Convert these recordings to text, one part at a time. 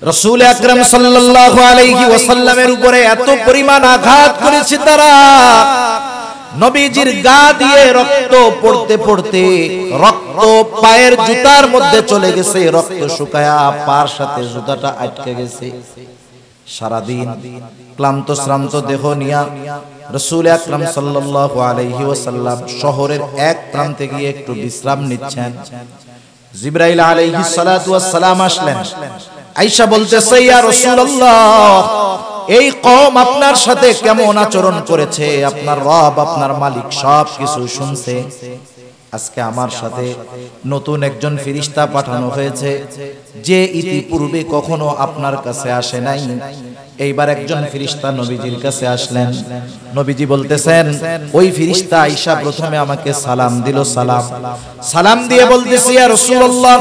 রাসূল আকরাম সাল্লাল্লাহু আলাইহি ওয়াসাল্লামের উপরে এত পরিমাণ আঘাত করেছে তারা, নবীজির গা দিয়ে রক্ত পড়তে পড়তে রক্ত পায়ের জুতার মধ্যে চলে গেছে, রক্ত শুকায়া পার সাথে জুতাটা আটকে গেছে। সারাদিন ক্লান্ত শ্রান্ত দেহ নিয়া রাসূল আকরাম সাল্লাল্লাহু আলাইহি ওয়াসাল্লাম শহরের এক প্রান্তে গিয়ে একটু বিশ্রাম নিচ্ছেন। জিবরাইল আলাইহিস সালাতু ওয়াস সালাম আসলেন। আয়েশা বলতেছে, ইয়া রাসূলুল্লাহ, এই কওম আপনার সাথে কেমন আচরণ করেছে, আপনার রব আপনার মালিক সব কিছু শুনছে। আজকে আমার সাথে নতুন একজন ফেরেশতা পাঠানো হয়েছে, যে ইতিপূর্বে কখনো আপনার কাছে আসে নাই। এইবার একজন ফেরেশতা নবীজির কাছে আসলেন। নবীজি বলতেছেন, ওই ফেরেশতা আয়েশা প্রথমে আমাকে সালাম দিল, সালাম দিয়ে বলতেছে, ইয়া রাসূলুল্লাহ,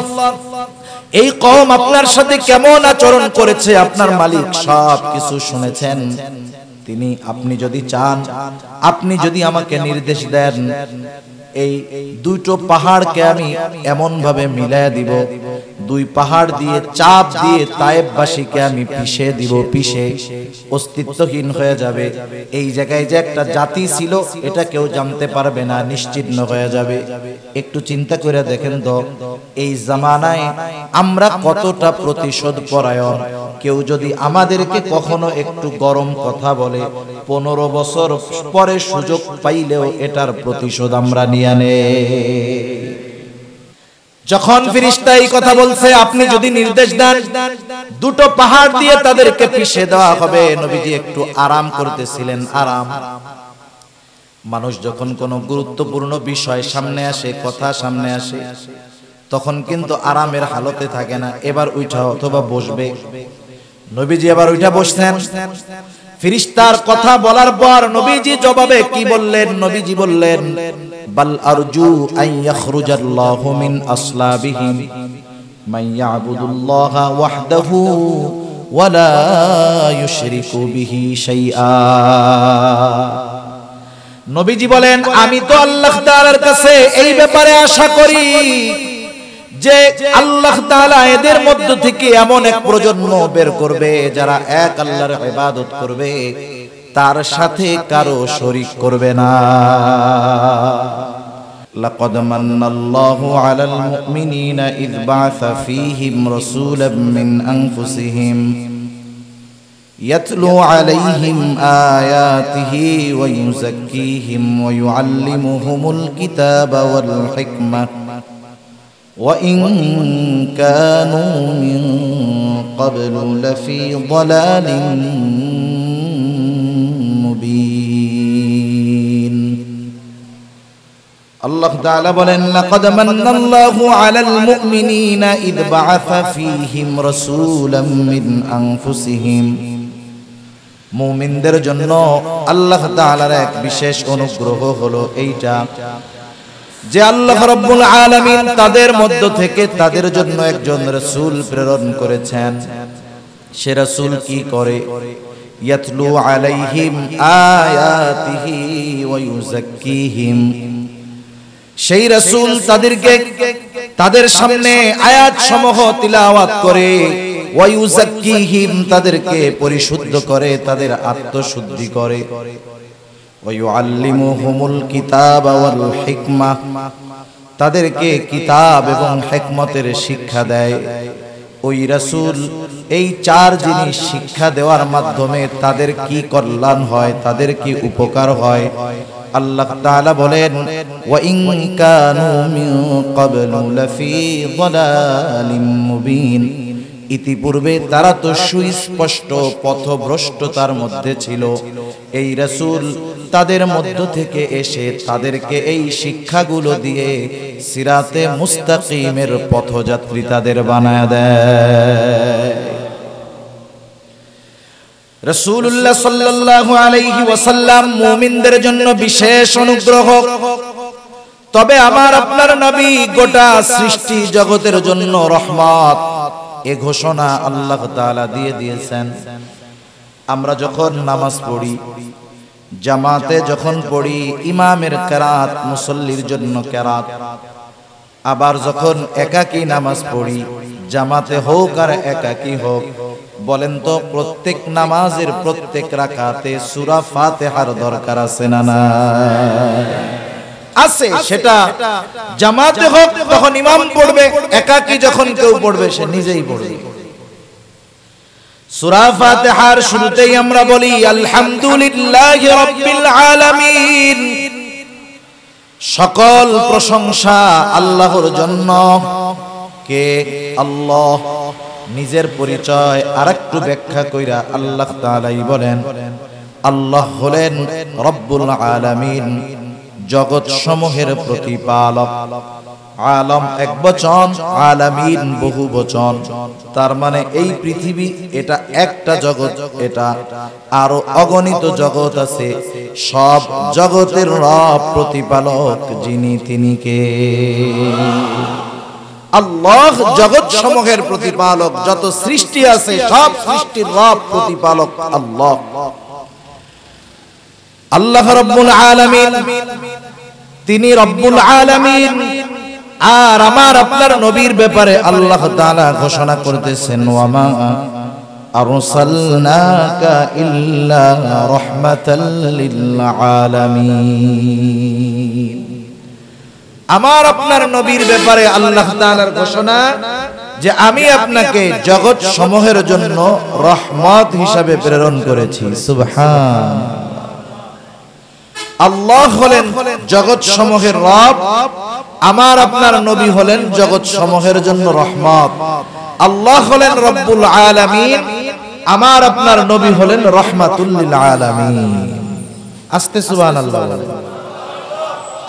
এই কওম আপনার সাথে কেমন আচরণ করেছে, আপনার মালিক সব কিছু শুনেছেন। তিনি আপনি যদি চান, আপনি যদি আমাকে নির্দেশ দেন, এই দুটো পাহাড়কে আমি এমন ভাবে মিলায়া দিব, দুই পাহাড় দিয়ে চাপ দিয়ে তায়েববাসীকে আমি পিষে দিব, পিষে অস্তিত্বহীন হয়ে যাবে। এই জায়গায় যে একটা জাতি ছিল এটা কেউ জানতে পারবে না, নিশ্চিহ্ন হয়ে যাবে। একটু চিন্তা করে দেখেন তো, এই জামানায় আমরা কতটা প্রতিশোধ পরায়ণ। কেউ যদি আমাদেরকে কখনো একটু গরম কথা বলে, 15 বছর পরে সুযোগ পাইলেও এটার প্রতিশোধ আমরা নিয়ে নেই। যখন ফেরেশতা এই কথা বলছে, আপনি যদি নির্দেশ দেন দুটো পাহাড় দিয়ে তাদেরকে পিষে দেওয়া হবে, নবীজি একটু আরাম করতেছিলেন। আরাম, মানুষ যখন কোনো গুরুত্বপূর্ণ বিষয় সামনে আসে, কথা সামনে আসে, তখন কিন্তু আরামের হালতে থাকে না, এবার উঠা অথবা বসবে। নবীজি এবার উঠা বসছেন। ফেরেশতার কথা বলার পর নবীজি জবাবে কি বললেন? নবীজি বললেন, বাল আরজু আন ইয়াখরুজাল্লাহু মিন আসলাবিহিম মান ইয়াবুদুল্লাহা ওয়াহদাহু ওয়া লা ইউশরিকু বিহি শাইআ। নবীজি বলেন, আমি তো আল্লাহ তাআলার কাছে এই ব্যাপারে আশা করি যে আল্লাহ তাআলা এদের মধ্য থেকে এমন এক প্রজন্ম বের করবে যারা এক আল্লাহর ইবাদত করবে, তার সাথে কারো শরীক করবে না। লাকাদ মান্নাল্লাহু আলাল মুমিনিনা ইয বা'আসা ফীহিম রাসূলাম মিন আনফুসিহিম ইয়াতলু আলাইহিম আয়াতিহি ওয়া ইউযাক্কিহিম ওয়া ইউআল্লিমুহুমুল কিতাবা ওয়াল হিকমাহ وَإِن كَانُوا مِن قَبْلُ لَفِي ضَلَالٍ مُبِينٍ। আল্লাহ তাআলা বলেন, লাকাদ মান্নাল্লাহু আলাল মুমিনিনা ইয বা'আসা ফীহিম রাসূলাম মিন আনফুসিহিম। মুমিনদের জন্য আল্লাহ তাআলার এক বিশেষ অনুগ্রহ হলো এইটা যে আল্লাহ রাব্বুল আলামিন তাদের মধ্য থেকে তাদের জন্য একজন রাসূল প্রেরণ করেছেন। সে রাসূল কি করে? ইয়াতলু আলাইহিম আয়াতিহি ওয়া ইউযাক্কিহিম। সেই রাসূল তাদেরকে তাদের সামনে আয়াত সমূহ তিলাওয়াত করে, ওয়া ইউযাক্কিহিম তাদেরকে পরিশুদ্ধ করে, তাদের আত্মশুদ্ধি করে, ওয়ায়ুআল্লিমুহুমুল কিতাবা ওয়াল হিকমাহ তাদেরকে কিতাব এবং হিকমতের শিক্ষা দেয়। ওই রাসূল এই চার জিনিস শিক্ষা দেওয়ার মাধ্যমে তাদের কি কল্যাণ হয়, তাদের কি উপকার হয়। আল্লাহ তাআলা বলেন, ওয়া ইন কানু মিন ক্বাবলু লাফি যালালিম মুবিন। ইতিপূর্বে তারা তো সুস্পষ্ট পথভ্রষ্টতার মধ্যে ছিল। এই রাসূল তাদের মধ্য থেকে এসে তাদেরকে এই শিক্ষাগুলো দিয়ে সিরাতে মুস্তাকিমের পথযাত্রী তাদের বানায় দেয়। রাসূলুল্লাহ সাল্লাল্লাহু আলাইহি ওয়াসাল্লাম মুমিনদের জন্য বিশেষ অনুগ্রহ। তবে আমার আপনার নবী গোটা সৃষ্টি জগতের জন্য রহমত, এ ঘোষণা আল্লাহ তাআলা দিয়ে দিয়েছেন। আমরা যখন নামাজ পড়ি, জামাতে যখন পড়ি, ইমামের কেরাত, মুসল্লির জন্য কেরাত। আবার যখন একাকী নামাজ পড়ি, জামাতে হোক আর একাকী হোক, বলেন তো প্রত্যেক নামাজের প্রত্যেক রাকাতে সূরা ফাতিহার দরকার আছে না না? আছে। সেটা জামাতে হোক তখন ইমাম পড়বে, একাকী যখন কেউ পড়বে সে নিজেই পড়বে। সূরা ফাতিহার শুরুতেই আমরা বলি আলহামদুলিল্লাহি রাব্বিল আলামিন, সকল প্রশংসা আল্লাহর জন্য। কে? আল্লাহ। নিজের পরিচয় আরেকটু ব্যাখ্যা কইরা আল্লাহ তাআলাই বলেন আল্লাহ হলেন রব্বুল আলামিন, জগৎ সমূহের প্রতিপালক। আলম এক বচন, আলামিন বহু বচন। তার মানে এই পৃথিবী এটা একটা জগৎ, এটা আরো অগণিত জগৎ আছে। সব জগতের রব প্রতিপালক যিনি, তিনি কে? আল্লাহ জগৎ সমূহের প্রতিপালক। যত সৃষ্টি আছে সব সৃষ্টির রব প্রতিপালক আল্লাহ। আল্লাহ রব্বুল আলামিন, তিনি রব্বুল আলামিন। আর আমার আপনার নবীর ব্যাপারে আল্লাহ তাআলা ঘোষণা করতেছেন ওয়ামা আরসালনাকা ইল্লা রাহমাতাল লিল আলামিন। আমার আপনার নবীর ব্যাপারে আল্লাহ তাআলার ঘোষণা যে আমি আপনাকে জগৎ সমূহের জন্য রহমত হিসাবে প্রেরণ করেছি। সুবহানাল্লাহ। আল্লাহ হলেন জগৎ সমূহের রব, আমার আপনার নবী হলেন জগৎ সমূহের জন্য রহমত। আল্লাহ হলেন রব্বুল আলামিন, আমার আপনার নবী হলেন রহমাতুল লিল আলামিন। আস্তে সুবহানাল্লাহ বলেন,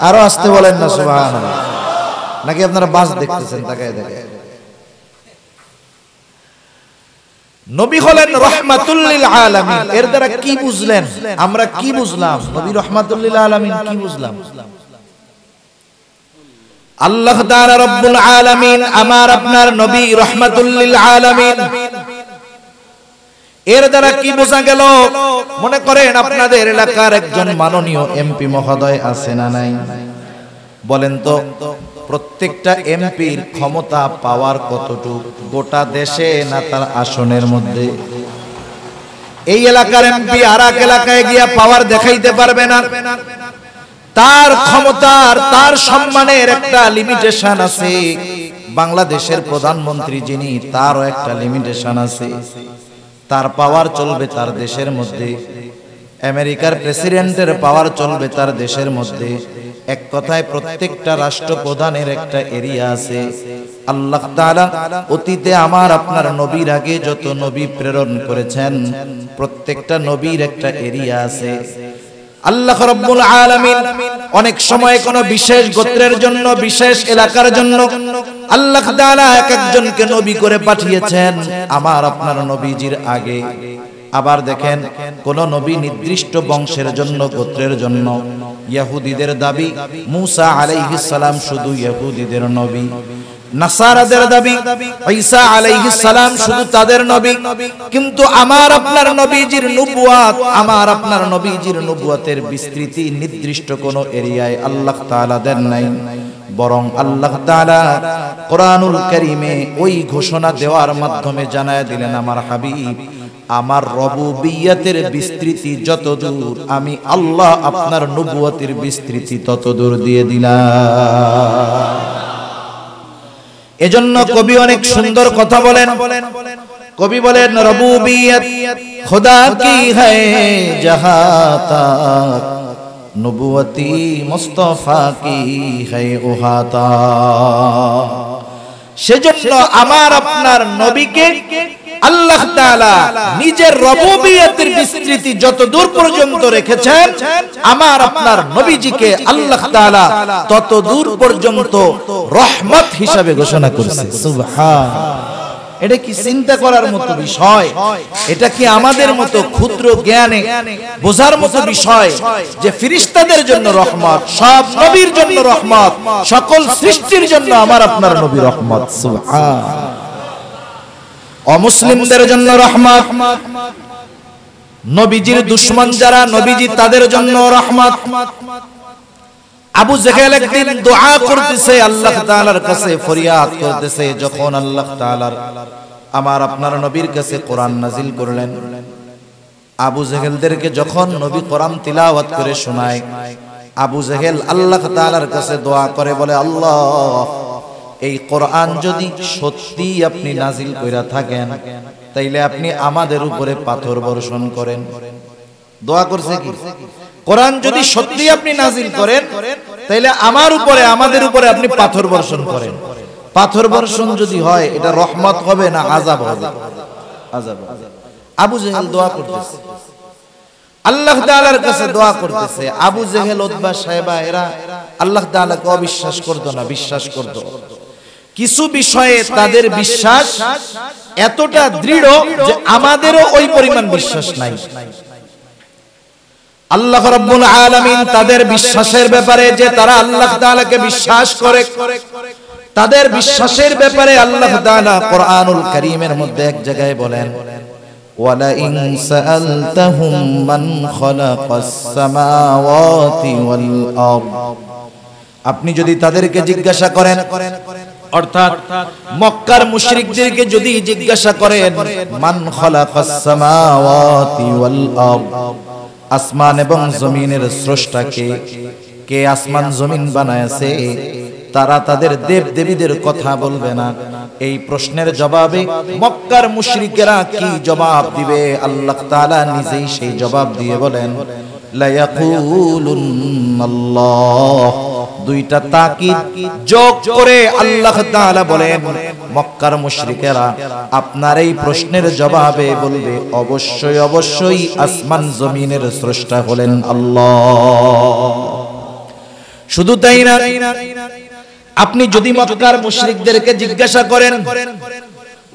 আরো আস্তে বলেন না সুবহানাল্লাহ। নাকি আপনারা বাস দেখতেছেন? তাকায় দেখেন। নবী হলেন রাহমাতুল লিল আলামিন। এর দ্বারা কি বুঝলেন? আমরা কি বুঝলাম? নবী রাহমাতুল লিল আলামিন কি বুঝলাম? আল্লাহ তাআলা রব্বুল আলামিন, আমার আপনার নবী রাহমাতুল লিল আলামিন। এর দ্বারা কি বোঝা গেল? মনে করেন আপনাদের এলাকার একজন মাননীয় এমপি মহোদয় আছে না নাই? বলেন তো প্রত্যেকটা এমপির ক্ষমতা পাওয়ার কতটুকু গোটা দেশে না তার আসনের মধ্যে? এই এলাকার এমপি আর এক এলাকায় গিয়া পাওয়ার দেখাইতে পারবে না। তার ক্ষমতার, তার সম্মানের একটা লিমিটেশন আছে। বাংলাদেশের প্রধানমন্ত্রী যিনি, তারও একটা লিমিটেশন আছে। তার পাওয়ার চলবে তার দেশের মধ্যে। আমেরিকার প্রেসিডেন্টের পাওয়ার চলবে তার দেশের মধ্যে। এক কথায় প্রত্যেকটা রাষ্ট্রপ্রধানের একটা এরিয়া আছে। আল্লাহ তাআলা অতীতে আমার আপনার নবীর আগে যত নবী প্রেরণ করেছেন প্রত্যেকটা নবীর একটা এরিয়া আছে। আল্লাহ রাব্বুল আলামিন অনেক সময় কোন বিশেষ গোত্রের জন্য, বিশেষ এলাকার জন্য আল্লাহ তাআলা এক একজনকে নবী করে পাঠিয়েছেন আমার আপনার নবীজির আগে। আবার দেখেন কোন নবী নির্দিষ্ট বংশের জন্য, গোত্রের জন্য। ইহুদিদের দাবি মুসা আলাইহিস সালাম শুধু ইহুদিদের নবী, নাসারাদের দাবি ঈসা আলাইহিস সালাম শুধু তাদের নবী। কিন্তু আমার আপনার নবীজির নবুয়ত, আমার আপনার নবীজির নবুয়তের বিস্তৃতি নির্দিষ্ট কোন এরিয়ায় আল্লাহ তাআলা দেন নাই। বরং আল্লাহ তাআলা কোরআনুল কারীমে ওই ঘোষণা দেওয়ার মাধ্যমে জানায় দিলেন আমার হাবিব আমার রবুবিয়তের বিস্তৃতি যত দূর, আমি আল্লাহ আপনার নবুয়তের বিস্তৃতি তত দূর দিয়ে দিলাম। এজন্য কবি অনেক সুন্দর কথা বলেন। কবি বলেন রবুবিয়ত খুদা কি হ্যায় জাহাঁ তক, নবুয়তি মুস্তাফা কি হ্যায় ওহা তক। সেজন্য আমার আপনার নবীকে আল্লাহ তাআলা নিজের রবুবিয়তের বিস্তৃতি যত দূর পর্যন্ত রেখেছেন, আমার আপনার নবীজিকে আল্লাহ তাআলা তত দূর পর্যন্ত রহমত হিসাবে ঘোষণা করেছে। সুবহানাল্লাহ। এটা কি চিন্তা করার মতো বিষয়? এটা কি আমাদের মতো ক্ষুদ্র জ্ঞানে বোঝার মতো বিষয় যে ফেরেশতাদের জন্য রহমত, সব নবীর জন্য রহমত, সকল সৃষ্টির জন্য আমার আপনার নবী রহমত। সুবহানাল্লাহ। অমুসলিমদের জন্য রহমত, নবীজির দুশমন যারা নবীজি তাদের জন্য রহমত। আবু জেহেল একদিন দোয়া করতেছে আল্লাহ তাআলার কাছে, ফরিয়াদ করতেছে। যখন আল্লাহ তাআলার আমার আপনার নবীর কাছে কোরআন নাজিল করলেন। আবু জেহেলদেরকে যখন নবী কোরআন তিলাওয়াত করে শোনায়, আবু জেহেল আল্লাহ তাআলার কাছে দোয়া করে, বলে আল্লাহ, এই কোরআন যদি সত্যি আপনি নাজিল কইরা থাকেন, তাইলে আপনি আমাদের উপরে পাথর বর্ষণ করেন। দোয়া করছে কি, কোরআন যদি সত্যি আপনি নাজিল করেন, তাইলে আমাদের উপরে আপনি পাথর বর্ষণ করেন। পাথর বর্ষণ যদি হয়, এটা রহমত হবে না আযাব হবে? আযাব। আবু জেহেল দোয়া করতেছে, আল্লাহ তাআলার কাছে দোয়া করতেছে। আবু জেহেল, উতবা, সাইবা এরা আল্লাহ তাআলাকে অবিশ্বাস করতো না, বিশ্বাস করতো। কিছু বিষয়ে তাদের বিশ্বাস এতটা দৃঢ় যে আমাদেরও ওই পরিমাণ বিশ্বাস নাই। আল্লাহ রাব্বুল আলামিন তাদের বিশ্বাসের ব্যাপারে, যে তারা আল্লাহ তাআলাকে বিশ্বাস করে, তাদের বিশ্বাসের ব্যাপারে আল্লাহ তাআলা কোরআনুল কারীমের মধ্যে এক জায়গায় বলেন, ওয়ালা ইন সাআলতাহুম মান খালাকাস সামাওয়াতি ওয়াল আরদ। আপনি যদি তাদেরকে জিজ্ঞাসা করেন, অর্থাৎ মক্কার মুশরিকদেরকে যদি জিজ্ঞাসা করেন, মান খালাকাস সামাওয়াতি ওয়াল আরদ, আসমান এবং জমিনের স্রষ্টা কে? কে আসমান জমিন বানায়েছে? তারা তাদের দেব দেবীদের কথা বলবে না। এই প্রশ্নের জবাবে মক্কার মুশরিকেরা কি জবাব দিবে? আল্লাহ তাআলা নিজেই সেই জবাব দিয়ে বলেন, লা ইয়াকুলুন্নাল্লাহ। দুইটা তাকিদ যোগ করে আল্লাহ তাআলা বলেন, মক্কার মুশরিকেরা আপনার এই প্রশ্নের জবাবে বলবে, অবশ্যই অবশ্যই আসমান জমিনের স্রষ্টা হলেন আল্লাহ। শুধু তাই না, আপনি যদি মক্কার মুশরিকদেরকে জিজ্ঞাসা করেন,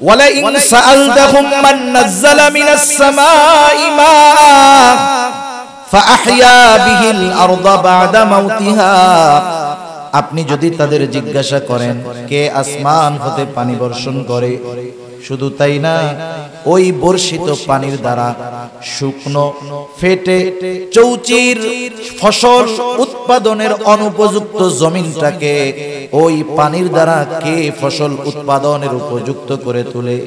ওয়ালা ইন সাআলতাহুম মান নাযালা মিনাস সামাই মাআ ফাআহইয়া বিহিল আরদা বা'দা মাউতিহা, আপনি যদি তাদের জিজ্ঞাসা করেন কে আসমান হতে পানি বর্ষণ করে, শুধু তাই না, ওই বর্ষিত পানির দ্বারা শুকনো ফেটে চৌচির ফসল উৎপাদনের অনুপযুক্ত জমিনটাকে ওই পানির দ্বারা কে ফসল উৎপাদনের উপযুক্ত করে তোলে,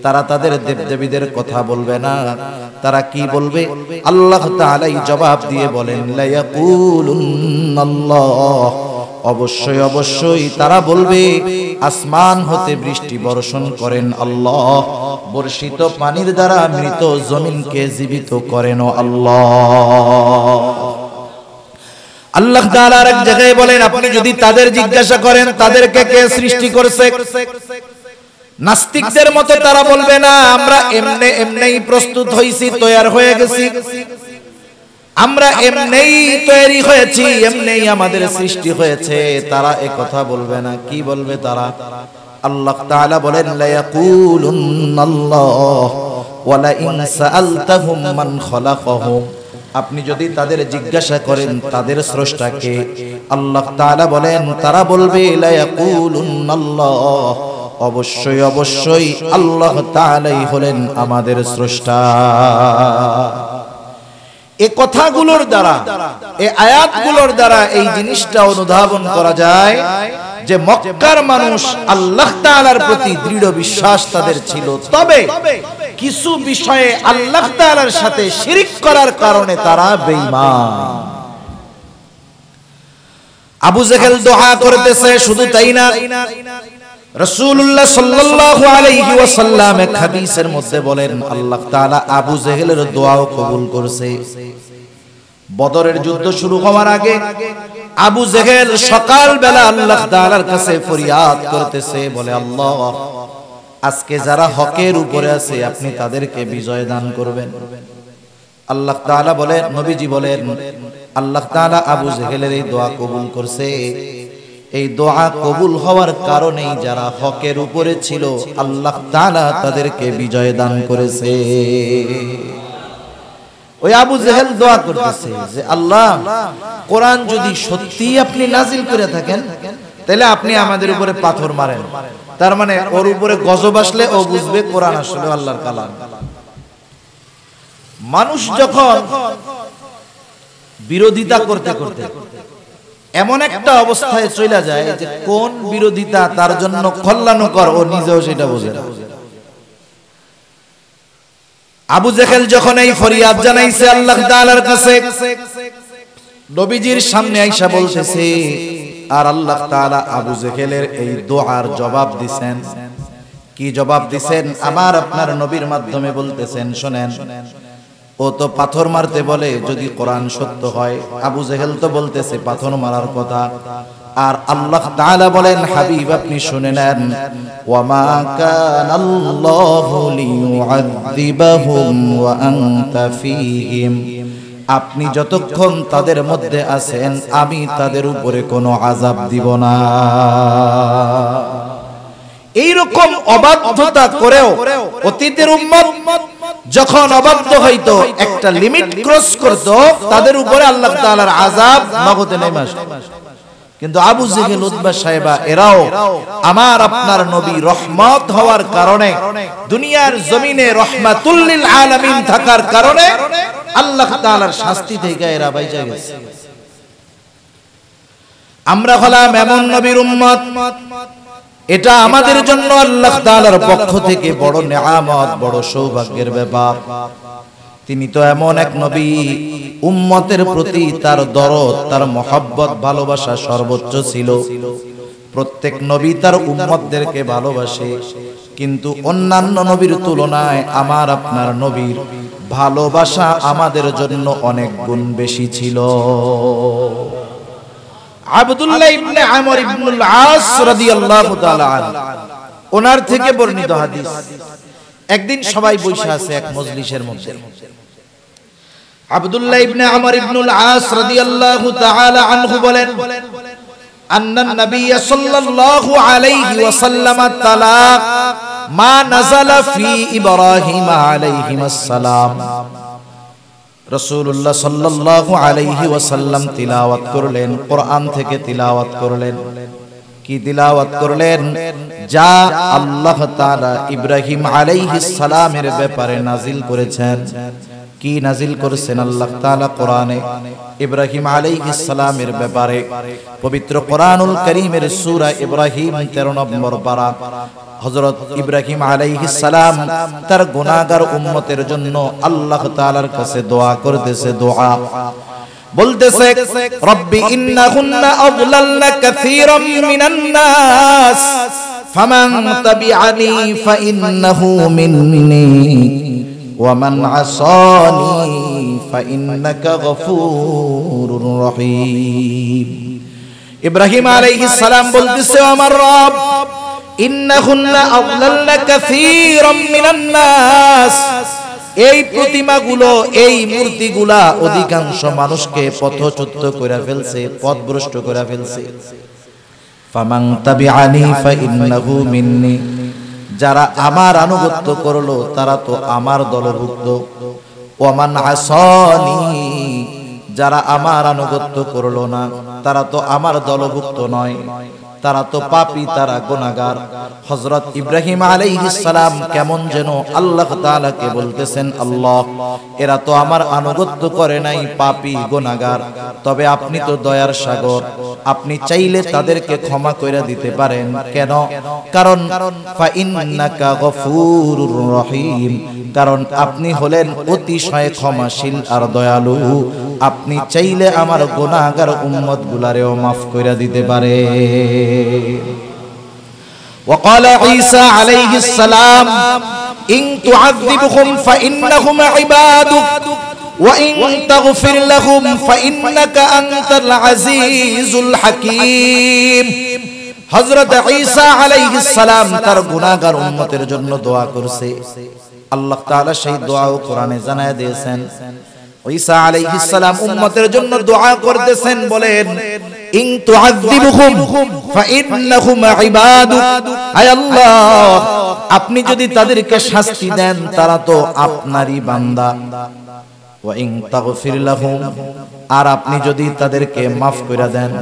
তারা তাদের দেবদেবীদের কথা বলবে না। তারা কি বলবে? আল্লাহ তাআলাই জবাব দিয়ে বলেন, লা ইয়াকুলুন্নাল্লাহ। অবশ্যই অবশ্যই তারা বলবে, আসমান হতে বৃষ্টি বর্ষণ করেন আল্লাহ, বর্ষিত পানির দ্বারা মৃত জমিনকে জীবিত করেন আল্লাহ। আল্লাহ তাআলা এক জায়গায় বলেন, আপনি যদি তাদের জিজ্ঞাসা করেন তাদেরকে কে সৃষ্টি করেছে, নাস্তিকদের মতো তারা বলবে না আমরা এমনেই প্রস্তুত হইছি, তৈয়ার হয়ে গেছি, আমরা এমনেই তৈরি হয়েছি, এমনেই আমাদের সৃষ্টি হয়েছে। তারা এই কথা বলবে না। কি বলবে তারা? আল্লাহ তাআলা বলেন, লা ইয়াকুলুন্নাল্লাহ ওয়ালা ইন সাআলতাহুম মান খালাকাহুম। আপনি যদি তাদের জিজ্ঞাসা করেন তাদের স্রষ্টাকে, আল্লাহ তাআলা বলেন, তারা বলবে লা ইয়াকুলুন্নাল্লাহ। অবশ্যই অবশ্যই আল্লাহ তাআলাই হলেন আমাদের স্রষ্টা। এই কথাগুলোর দ্বারা, এই আয়াতগুলোর দ্বারা এই জিনিসটা অনুধাবন করা যায় যে মক্কার মানুষ আল্লাহ তাআলার প্রতি দৃঢ় বিশ্বাস তাদের ছিল, তবে কিছু বিষয়ে আল্লাহ তাআলার সাথে শিরক করার কারণে তারা বেঈমান। আবু জেহেল দোয়া করতেছে, শুধু তাই না, রাসূলুল্লাহ সাল্লাল্লাহু আলাইহি ওয়াসাল্লাম এক হাদিসের মধ্যে বলেন, আল্লাহ তাআলা আবু জেহেলের দোয়াও কবুল করেছে। বদরের যুদ্ধ শুরু হওয়ার আগে আবু জেহেল সকাল বেলা আল্লাহ তাআলার কাছে ফরিয়াদ করতেছে, বলে আল্লাহ, আজকে যারা হকের উপরে আছে আপনি তাদেরকে বিজয় দান করবেন। আল্লাহ তাআলা বলেন, নবীজি বলেন, আল্লাহ তাআলা আবু জেহেলের এই দোয়া কবুল করছে। এই দোয়া কবুল হওয়ার কারণেই যারা হকের উপরে ছিল আল্লাহ তাআলা তাদেরকে বিজয় দান করেছে। ওই আবু জেহেল দোয়া করতেছে যে আল্লাহ, কোরআন যদি সত্যি আপনি নাজিল করে থাকেন তাহলে আপনি আমাদের উপরে পাথর মারেন। তার মানে ওর উপরে গজব আসলে ও বুঝবে কোরআন আসলে আল্লাহর কালাম। মানুষ যখন বিরোধিতা করতে করতে এমন একটা অবস্থায় চলে যায় যে কোন বিরোধিতা তার জন্য কল্যাণকর ও নিজেও সেটা বোঝে না। আবু জেহেল যখন এই ফরিয়াদ জানাইছে আল্লাহ তাআলার কাছে, নবীজির সামনে আইসা বলতেছে, আর আল্লাহ তাআলা আবু জেহেলের এই দোয়ার জবাব দিবেন। কি জবাব দিবেন? আমার আপনার নবীর মাধ্যমে বলতেছেন, শুনেন। ও তো পাথর মারতে বলে, যদি কোরআন সত্য হয়। আবু জেহেল তো বলতেছে পাথর মারার কথা, আর আল্লাহ তাআলা বলেন, হাবিব আপনি শুনে নেন, ওয়ামা কানাল্লাহু লিয়ুআযিবাহুম ওয়া আনতা ফীহিম, আপনি যতক্ষণ তাদের মধ্যে আছেন আমি তাদের উপরে কোনো আযাব দিব না। এইরকম অবাধ্যতা করেও অতীতের উম্মত যখন অবাধ্য হইতো, একটা লিমিট ক্রস করত, তাদের উপরে আল্লাহ তাআলার আযাব নগদে নেমে আসতো। কিন্তু আবু জেহেল, উতবা, সাইবা এরাও আমার আপনার নবী রহমত হওয়ার কারণে, দুনিয়ার জমিনে রহমাতুল লিল আলামিন থাকার কারণে আল্লাহ তাআলার শাস্তি থেকে এরা বাইচা গেছে। আমরা হলাম এমন নবীর উম্মত, এটা আমাদের জন্য আল্লাহ তাআলার পক্ষ থেকে বড় নেয়ামত, বড় সৌভাগ্যের ব্যাপার। তিনি তো এমন এক নবী, উম্মতের প্রতি তার দরদ, তার মহব্বত, ভালোবাসা সর্বোচ্চ ছিল। প্রত্যেক নবী তার উম্মতদেরকে ভালোবাসে, কিন্তু অন্যান্য নবীর তুলনায় আমার আপনার নবীর ভালোবাসা আমাদের জন্য অনেক গুণ বেশি ছিল। আব্দুল্লাহ ইবনে আমর ইবনুল আস রাদিয়াল্লাহু তাআলা আনহু, ওনার থেকে বর্ণিত হাদিস। একদিন সবাই বসে আছে এক মজলিসের মধ্যে। আব্দুল্লাহ ইবনে আমর ইবনুল আস রাদিয়াল্লাহু তাআলা আনহু বলেন, আন্নান নবী সাল্লাল্লাহু আলাইহি ওয়াসাল্লাম তালা মা নাযালা ফি ইব্রাহিম আলাইহিস সালাম। রাসূলুল্লাহ সাল্লাল্লাহু আলাইহি ওয়াসাল্লাম তিলাওয়াত করলেন, কোরআন থেকে তিলাওয়াত করলেন। কি তিলাওয়াত করলেন? যা আল্লাহ তাআলা ইব্রাহিম আলাইহিস সালামের ব্যাপারে নাজিল করেছেন। কি নাজিল করেছেন আল্লাহ তাআলা কোরআনে? ইব্রাহিম আলাইহিস সালামের ব্যাপারে পবিত্র কোরআনুল কারীমের সূরা ইব্রাহিম 13 নম্বর পারা। হযরত ইব্রাহিম আলাইহিস সালাম তার গুনাহগার উম্মতের জন্য আল্লাহ তাআলার কাছে দোয়া করতেছে। দোয়া বলতেছে, রব্বি ইন্নাহুন্না আযলালনা কাসীরাম মিনান নাস ফামান তাবিআনি ফাইন্নাহু মিন্নি ওয়া মান আসানি ফাইন্নাকা গফুরুর রহিম। ইব্রাহিম আলাইহিস সালাম বলতেছে, আমার রব, ইন্নাহুন্না আযলালনা কাসীরাম মিনান নাস, এই প্রতিমাগুলো, এই মূর্তিগুলা অধিকাংশ মানুষকে পথচ্যুত করে ফেলছে, পথভ্রষ্ট করে ফেলছে। ফামান তাবিআনি ফাইন্নাহু মিন্নি, যারা আমার আনুগত্য করলো তারা তো আমার দলভুক্ত। ওয়ামান আসানি, যারা আমার আনুগত্য করলো না তারা তো আমার দলভুক্ত নয়, তারা তো পাপী, তারা গুনাহগার। হযরত ইব্রাহিম আলাইহিস সালাম কেমন যেন আল্লাহ তাআলাকে বলতেছেন, আল্লাহ, এরা তো আমার আনুগত্য করে নাই, পাপী, গুনাহগার, তবে আপনি তো দয়ার সাগর, আপনি চাইলে তাদেরকে ক্ষমা করে দিতে পারেন। কেন? কারণ ফাইন্নাকা গফুরুর রহিম, কারণ আপনি হলেন অতিশয় ক্ষমাশীল আর দয়ালু। আপনি চাইলে আমার গুনাহগার উম্মত গুলারেও মাফ করে দিতে পারে। وقال عيسى عليه السلام إن تعذبهم فإنهم عبادك وإن تغفر لهم فإنك أنت العزيز الحكيم। হযরত ঈসা আলাইহিস সালাম তার গুনাহগার উম্মতের জন্য দোয়া করছে। আল্লাহ তাআলা সেই দোয়াও কোরআনে জানায় দিয়েছেন। ঈসা আলাইহিস সালাম উম্মতের জন্য দোয়া করতেছেন, বলেন, ইন তুআযিবুহুম ফাইন্নাহুম ইবাদুক, আয় আল্লাহ, আপনি যদি তাদেরকে শাস্তি দেন তারা তো আপনারই বান্দা। ওয়া ইন তাগফির লাহুম, আর আপনি যদি তাদেরকে maaf করে দেন,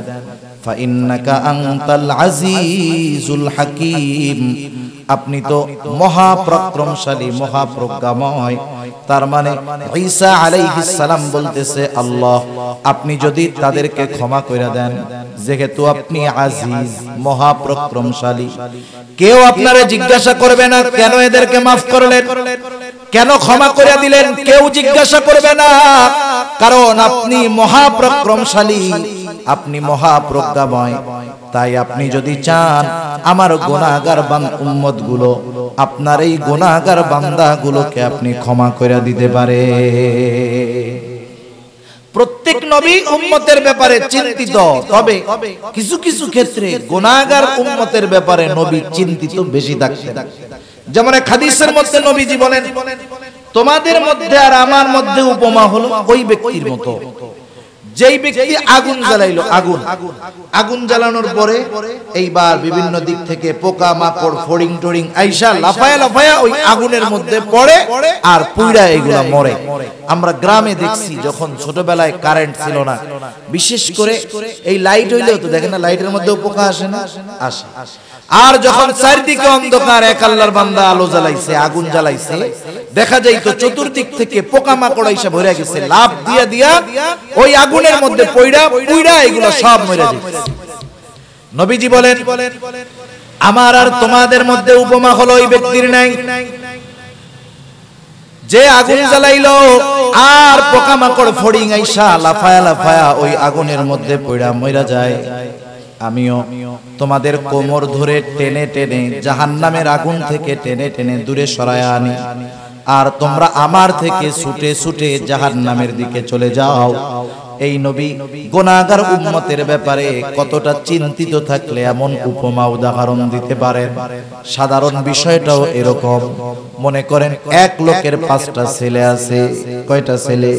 ফাইন্নাকা আনতাল আজিজুল হাকীম, আপনি তো মহাপরাক্রমশালী, মহাপ্রজ্ঞাময়। তার মানে ঈসা আলাইহিস সালাম বলতেছে, আল্লাহ, আপনি যদি তাদেরকে ক্ষমা করে দেন, যেহেতু আপনি আজিজ, মহাপরাক্রমশালী, কেউ আপনারে জিজ্ঞাসা করবে না কেন এদেরকে মাফ করলেন। কেন ক্ষমা করে দিলেন কেউ জিজ্ঞাসা করবে না, কারণ আপনি মহাপরাক্রমশালী, আপনি মহাপ্রজ্ঞাময়। তাই আপনি যদি চান আমার গুনাহগার উম্মত গুলো, আপনার এই গুনাহগার বান্দা গুলোকে আপনি ক্ষমা করে দিতে পারে। প্রত্যেক নবী উম্মতের ব্যাপারে চিন্তিত, তবে কিছু কিছু ক্ষেত্রে গুনাহগার উম্মতের ব্যাপারে নবী চিন্তিত বেশি থাকতেন। যেমন এক হাদিসের মধ্যে নবীজি বলেন, তোমাদের মধ্যে আর আমার মধ্যে উপমা হলো ওই ব্যক্তির মতো যেই ব্যক্তি আগুন জ্বালাইলো। আগুন জ্বালানোর পরে এইবার বিভিন্ন দিক থেকে পোকা মাকড় ফড়িং টড়িং আইসা লাফায়া লাফায়া ওই আগুনের মধ্যে পড়ে আর পুইরা এগুলা মরে। আমরা গ্রামে দেখছি যখন ছোটবেলায় কারেন্ট ছিল না, বিশেষ করে এই লাইট হইলেও তো দেখেন না, লাইটের মধ্যেও পোকা আসে না, আসে। আর যখন চারিদিকে অন্ধকার, এক আল্লাহর বান্দা আলো জ্বালাইছে, আগুন জ্বালাইছে, দেখা যায় তো চতুর্দিক থেকে পোকা মাকড় এসে ভরে গেছে, লাফ দিয়া দিয়া ওই আগুনের মধ্যে পইড়া পুইড়া এগুলো সব মরে যাচ্ছে। নবীজি বলেন, আমার আর তোমাদের মধ্যে উপমা হলো ওই ব্যক্তির নাই যে আগুন জ্বালাইলো আর পোকা মাকড় ফড়িং আইসা লাফায়া লাফায়া ওই আগুনের মধ্যে পইড়া মরে যায়। আমিও তোমাদের কোমর ধরে টেনে টেনে জাহান্নামের আগুন থেকে টেনে টেনে দূরে সরায় আনি, আর তোমরা আমার থেকে ছুটে ছুটে জাহান্নামের দিকে চলে যাও। এই নবী গুনাহগার উম্মতের ব্যাপারে কতটা চিন্তিত থাকলে এমন উপমা উদাহরণ দিতে পারেন। সাধারণ বিষয়টাও এরকম। মনে করেন এক লোকের 5টা ছেলে আছে। কয়টা ছেলে?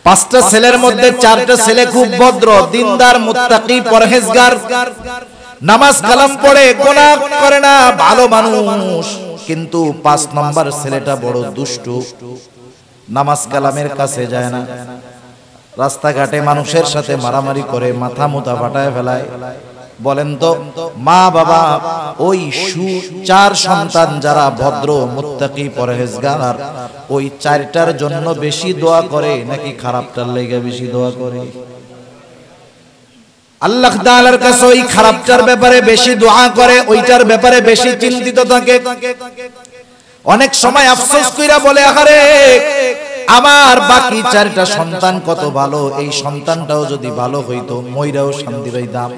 5টা ছেলের মধ্যে 4টা ছেলে খুব ভদ্র, দিনদার, মুত্তাকি, পরহেজগার, নামাজ কালাম পড়ে, গুনাহ করে না, ভালো মানুষ। কিন্তু 5 নম্বর ছেলেটা বড় দুষ্টু, নামাজ কালামের কাছে যায় না, রাস্তাঘাটে মানুষের সাথে মারামারি করে, মাথা মুথা ফাটায় ফেলায়। বলেন তো মা বাবা ওই 4 সন্তান যারা ভদ্র, মুত্তাকি, পরহেজগার, ওই 4টার জন্য বেশি দোয়া করে নাকি খারাপটার লাগা বেশি দোয়া করে? আল্লাহ তাআলার কাছে ওই খারাপটার ব্যাপারে বেশি দোয়া করে, ওইটার ব্যাপারে বেশি চিন্তিত থাকে। অনেক সময় আফসোস কইরা বলে, আরে আমার বাকি 4টা সন্তান কত ভালো, এই সন্তানটাও যদি ভালো হইতো মইরাও শান্তি পাইতাম।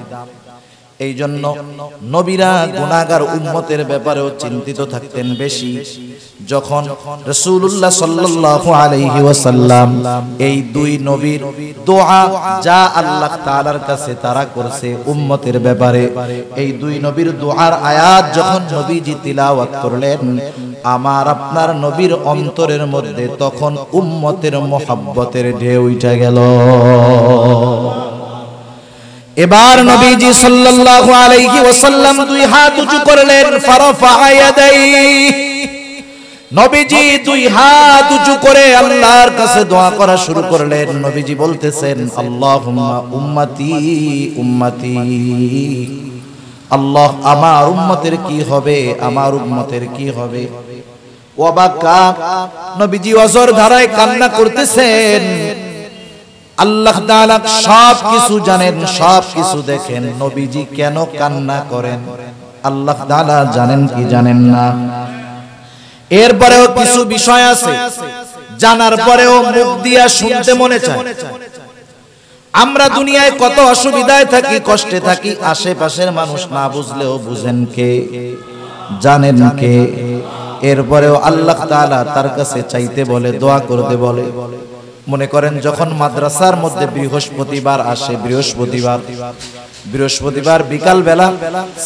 এই জন্য নবীরা গুনাহগার উম্মতের ব্যাপারেও চিন্তিত থাকতেন বেশি। যখন রাসূলুল্লাহ সাল্লাল্লাহু আলাইহি ওয়াসাল্লাম এই 2 নবীর দোয়া যা আল্লাহ তাআলার কাছে তারা করছে উম্মতের ব্যাপারে, এই 2 নবীর দোয়ার আয়াত যখন নবীজি তিলাওয়াত করলেন, আমার আপনার নবীর অন্তরের মধ্যে তখন উম্মতের মুহাব্বতের ঢেউ উঠে গেল। এবার নবীজি সাল্লাল্লাহু আলাইহি ওয়াসাল্লাম 2 হাত উঁচু করলেন, ফারাফা ইয়াদাইহি। নবীজি 2 হাত উঁচু করে আল্লাহর কাছে দোয়া করা শুরু করলেন। নবীজি বলতেছেন, আল্লাহুম্মা উম্মতি উম্মতি, আল্লাহ আমার উম্মতের কি হবে, আমার উম্মতের কি হবে। ওয়াবাকা, নবীজি অজর ধারায় কান্না করতেছেন। আল্লাহ তাআলা সব কিছু জানেন, সব কিছু দেখেন, নবীজি কেন কান্না করেন আল্লাহ তাআলা জানেন কি জানেন না? এরপরেও কিছু বিষয় আছে জানার পরেও মুখ দিয়া শুনতে মনে চায়। আমরা দুনিয়ায় কত অসুবিধায় থাকি, কষ্টে থাকি, আশেপাশের মানুষ না বুঝলেও বুঝেন কে, জানেন কে। এরপরেও আল্লাহ তাআলা তার কাছে চাইতে বলে, দোয়া করতে বলে। মনে করেন যখন মাদ্রাসার মধ্যে বৃহস্পতিবার আসে, বৃহস্পতিবার বিকাল বেলা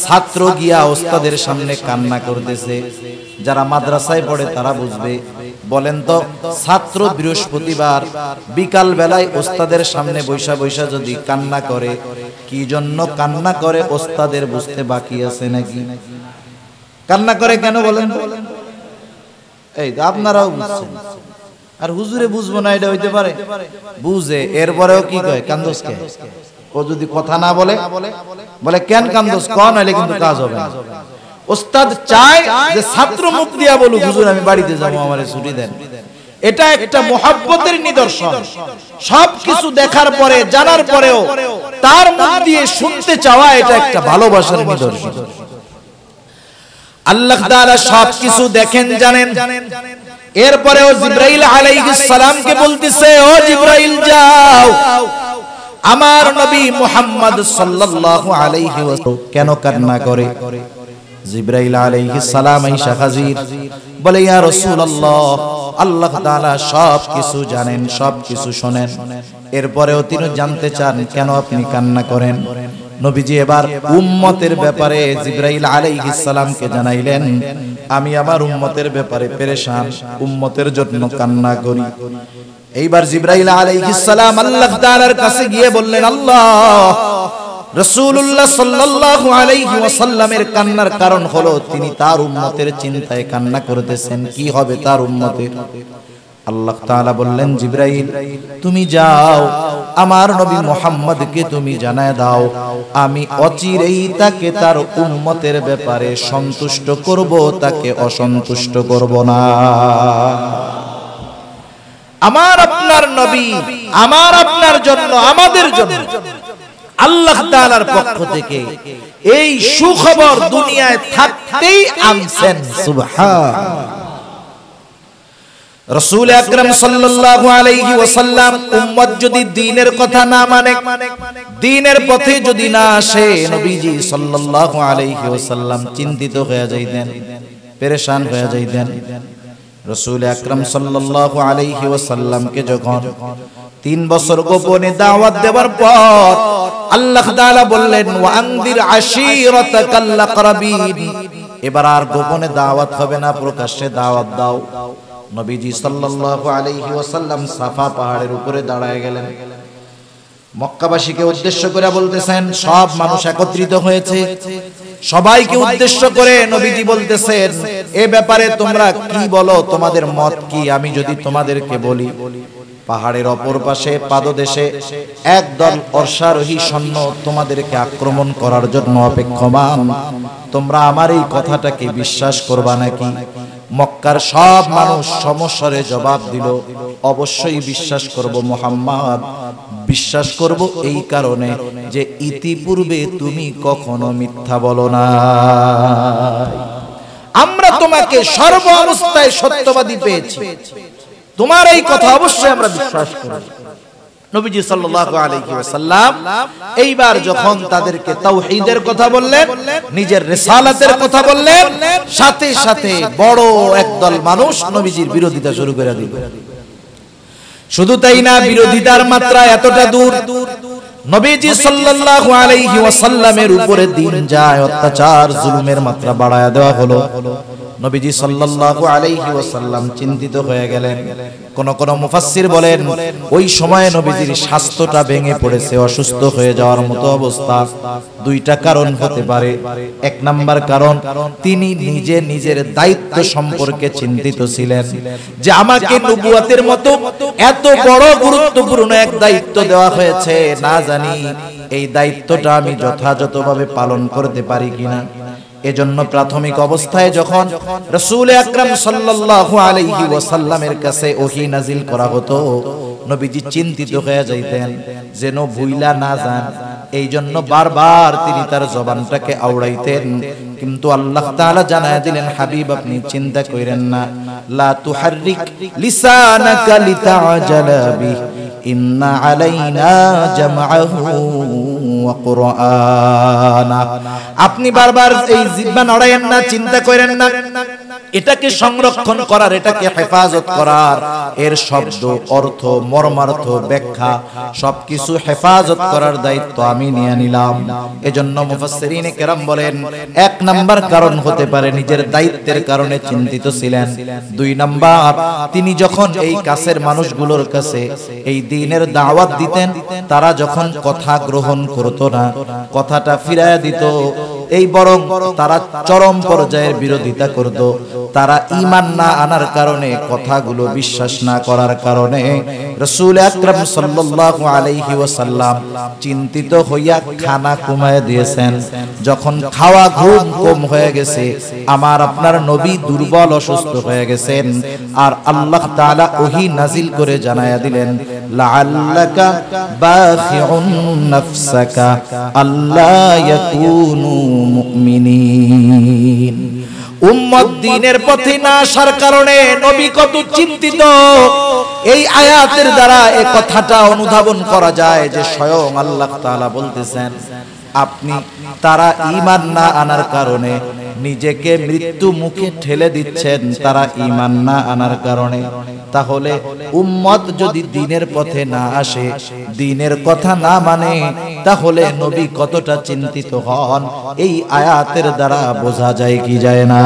ছাত্র গিয়া ওস্তাদের সামনে কান্না করতেছে, যারা মাদ্রাসায় পড়ে তারা বুঝবে। বলেন তো ছাত্র বৃহস্পতিবার বিকাল বেলায় ওস্তাদের সামনে বৈশা বৈশা যদি কান্না করে, কি জন্য কান্না করে ওস্তাদের বুঝতে বাকি আছে নাকি? কান্না করে কেন বলেন? এই আপনারাও বুঝছেন, আর হুজুরে বুঝবো না এটা হইতে পারে? বুঝে, এরপরেও কি কয়, কান্দোস কে? ও যদি কথা না বলে, বলে কেন কান্দোস, কোন হইলে কিন্তু কাজ হবে না। ওস্তাদ চায় যে ছাত্র মুখ দিয়া বলুক, হুজুর আমি বাড়িতে যাবো, আমারে ছুটি দেন। এটা একটা মুহাব্বতের নিদর্শন। সবকিছু দেখার পরে, জানার পরেও তার মুখ দিয়ে শুনতে চাওয়া, এটা একটা ভালোবাসার নিদর্শন। আল্লাহ তাআলা সবকিছু দেখেন, জানেন, এরপরেও জিবরাইল আলাইহিস সালামকে বলতেছে, ও জিবরাইল যাও, আমার নবী মুহাম্মদ সাল্লাল্লাহু আলাইহি ওয়াসাল্লাম কেন কান্না করে? জিবরাইল আলাইহিস সালাম আইসা হাজির, বলে ইয়া রাসূলুল্লাহ, আল্লাহ তাআলা সব কিছু জানেন, সব কিছু শুনেন, এরপরেও তিনি জানতে চান কেন আপনি কান্না করেন। নবীজি এবার উম্মতের ব্যাপারে জিবরাইল আলাইহিস সালামকে জানাইলেন, আমি আমার উম্মতের ব্যাপারে পেরেশান, উম্মতের জন্য কান্না করি। এইবার জিবরাইল আলাইহিস সালাম আল্লাহ তাআলার কাছে গিয়ে বললেন, আল্লাহ, রাসূলুল্লাহ সাল্লাল্লাহু আলাইহি ওয়াসাল্লামের কান্নার কারণ হলো তিনি তার উম্মতের চিন্তায় কান্না করতেছেন, কি হবে তার উম্মতের। আল্লাহ তাআলা বললেন, জিবরাইল তুমি যাও, আমার নবী মুহাম্মদকে তুমি জানায় দাও, আমি অচিরেই তাকে তার উম্মতের ব্যাপারে সন্তুষ্ট করব, তাকে অসন্তুষ্ট করব না। আমার আপনার নবী আমার আপনার জন্য, আমাদের জন্য আল্লাহ তাআলার পক্ষ থেকে এই সুখবর দুনিয়ায় থাকতেই আনছেন। সুবহান। রাসূল আকরাম সাল্লাল্লাহু আলাইহি ওয়াসাল্লাম উম্মত যদি দ্বীনের কথা না মানে, দ্বীনের পথে যদি না আসে, নবীজি সাল্লাল্লাহু আলাইহি ওয়াসাল্লাম চিন্তিত হয়ে যাইতেন, পেরেশান হয়ে যাইতেন। রাসূল আকরাম সাল্লাল্লাহু আলাইহি ওয়াসাল্লামকে যখন 3 বছর গোপনে দাওয়াত দেওয়ার পর আল্লাহ তাআলা বললেন, ওয়া আনদির আশীরাতাকাল আকরাবিন, এবার আর গোপনে দাওয়াত হবে না, প্রকাশ্যে দাওয়াত দাও। নবীজি সাল্লাল্লাহু আলাইহি ওয়াসাল্লাম সাফা পাহাড়ের উপরে দাঁড়ায় গেলেন, মক্কাবাসীকে উদ্দেশ্য করে বলতেছেন, সব মানুষ একত্রিত হয়েছে, সবাইকে উদ্দেশ্য করে নবীজি বলতেছেন, এ ব্যাপারে তোমরা কি বলো, তোমাদের মত কি? আমি যদি তোমাদেরকে বলি, পাহাড়ের অপর পাশে পাদদেশে একদল অশ্বারোহী সৈন্য তোমাদেরকে আক্রমণ করার জন্য অপেক্ষমান, তোমরা আমার এই কথাটাকে বিশ্বাস করবা নাকি? মক্কার সব মানুষ সমস্বরে জবাব দিল, অবশ্যই বিশ্বাস করব মুহাম্মদ, বিশ্বাস করব এই কারণে যে ইতিপূর্বে তুমি কখনো মিথ্যা বলো না, আমরা তোমাকে সর্ব অবস্থায় সত্যবাদী পেয়েছি, তোমার এই কথা অবশ্যই আমরা বিশ্বাস করি। নবীজি সাল্লাল্লাহু আলাইহি ওয়াসাল্লাম এইবার যখন তাদেরকে তাওহীদের কথা বললেন, নিজের রিসালাতের কথা বললেন, সাথে সাথে বড় একদল মানুষ নবীজির বিরোধিতা শুরু করে দিল। শুধু তাই না, বিরোধিতার মাত্রা এতটা দূর, নবীজি সাল্লাল্লাহু আলাইহি ওয়াসাল্লামের উপরে দিন যায় অত্যাচার জুলুমের মাত্রা বাড়ায়া দেওয়া হলো। নবীজি সাল্লাল্লাহু আলাইহি ওয়াসাল্লাম চিন্তিত হয়ে গেলেন। কোন কোন মুফাসসির বলেন, ওই সময়ে নবীজির স্বাস্থ্যটা ভেঙে পড়েছে, অসুস্থ হয়ে যাওয়ার মতো অবস্থা। দুইটা কারণ হতে পারে। এক নাম্বার কারণ, তিনি নিজে নিজের দায়িত্ব সম্পর্কে চিন্তিত ছিলেন, যে আমাকে নবুয়তের মতো এত বড় গুরুত্বপূর্ণ এক দায়িত্ব দেওয়া হয়েছে, না জানি এই দায়িত্বটা আমি যথাযথভাবে পালন করতে পারি কিনা। এজন্য প্রাথমিক অবস্থায় যখন রাসূল আকরাম সাল্লাল্লাহু আলাইহি ওয়াসাল্লামের কাছে ওহী নাজিল করা হতো, নবীজি চিন্তিত হয়ে যাইতেন যেন ভুইলা না যান, এই জন্য বারবার তিনি তার জবানটাকে আওড়াইতেন। কিন্তু আল্লাহ তাআলা জানায় দিলেন, হাবিব আপনি চিন্তা করেন না, লা তুহাররিক লিসানাকা লিতাআজালা বিহি ইন্না আলাইনা জামআহু ওয়া কুরআনা। আপনি বারবার এই জিহ্বা নড়ায়েন না, চিন্তা করেন না, এটাকে সংরক্ষণ করার, এটাকে হেফাজত করার, এর শব্দ অর্থ মর্মার্থ ব্যাখ্যা সবকিছু হেফাজত করার দায়িত্ব আমি নিয়ে নিলাম। এজন্য মুফাসসিরিনে কেরাম বলেন, এক নাম্বার কারণ হতে পারে নিজের দায়িত্বের কারণে চিন্তিত ছিলেন। দুই নাম্বার, তিনি যখন এই কাছের মানুষগুলোর কাছে এই দ্বীনের দাওয়াত দিতেন, তারা যখন কথা গ্রহণ করত না, কথাটা ফিরায়া দিত, এই বরং তারা চরম পর্যায়ের বিরোধিতা করত। তারা ঈমান না আনার কারণে, কথাগুলো বিশ্বাস না করার কারণে রাসূল আকরাম সাল্লাল্লাহু আলাইহি ওয়াসাল্লাম চিন্তিত হইয়া খানা কমায় দিয়েছেন। যখন খাওয়া ঘুম কম হয়ে গেছে, আমার আপনার নবী দুর্বল অসুস্থ হয়ে গেছেন, আর আল্লাহ তাআলা ওহী নাজিল করে জানায়া দিলেন, লাআল্লাকা বাখিউন নাফসাকা আল্লা ইয়াকুনু মুমিনিন। উম্মত দ্বীনের পথে না আসার কারণে নবী কত চিন্তিত। এই আয়াতের দ্বারা এই কথাটা অনুধাবন করা যায় যে স্বয়ং আল্লাহ তাআলা বলতেছেন আপনি তারা ঈমান না আনার কারণে নিজেকে মৃত্যু মুখে ঠেলে দিচ্ছেন, তারা ঈমান না আনার কারণে। তাহলে উম্মত যদি দ্বীনের পথে না আসে, দ্বীনের কথা না মানে, তাহলে নবী কতটা চিন্তিত হন এই আয়াতের দ্বারা বোঝা যায় কি যায় না?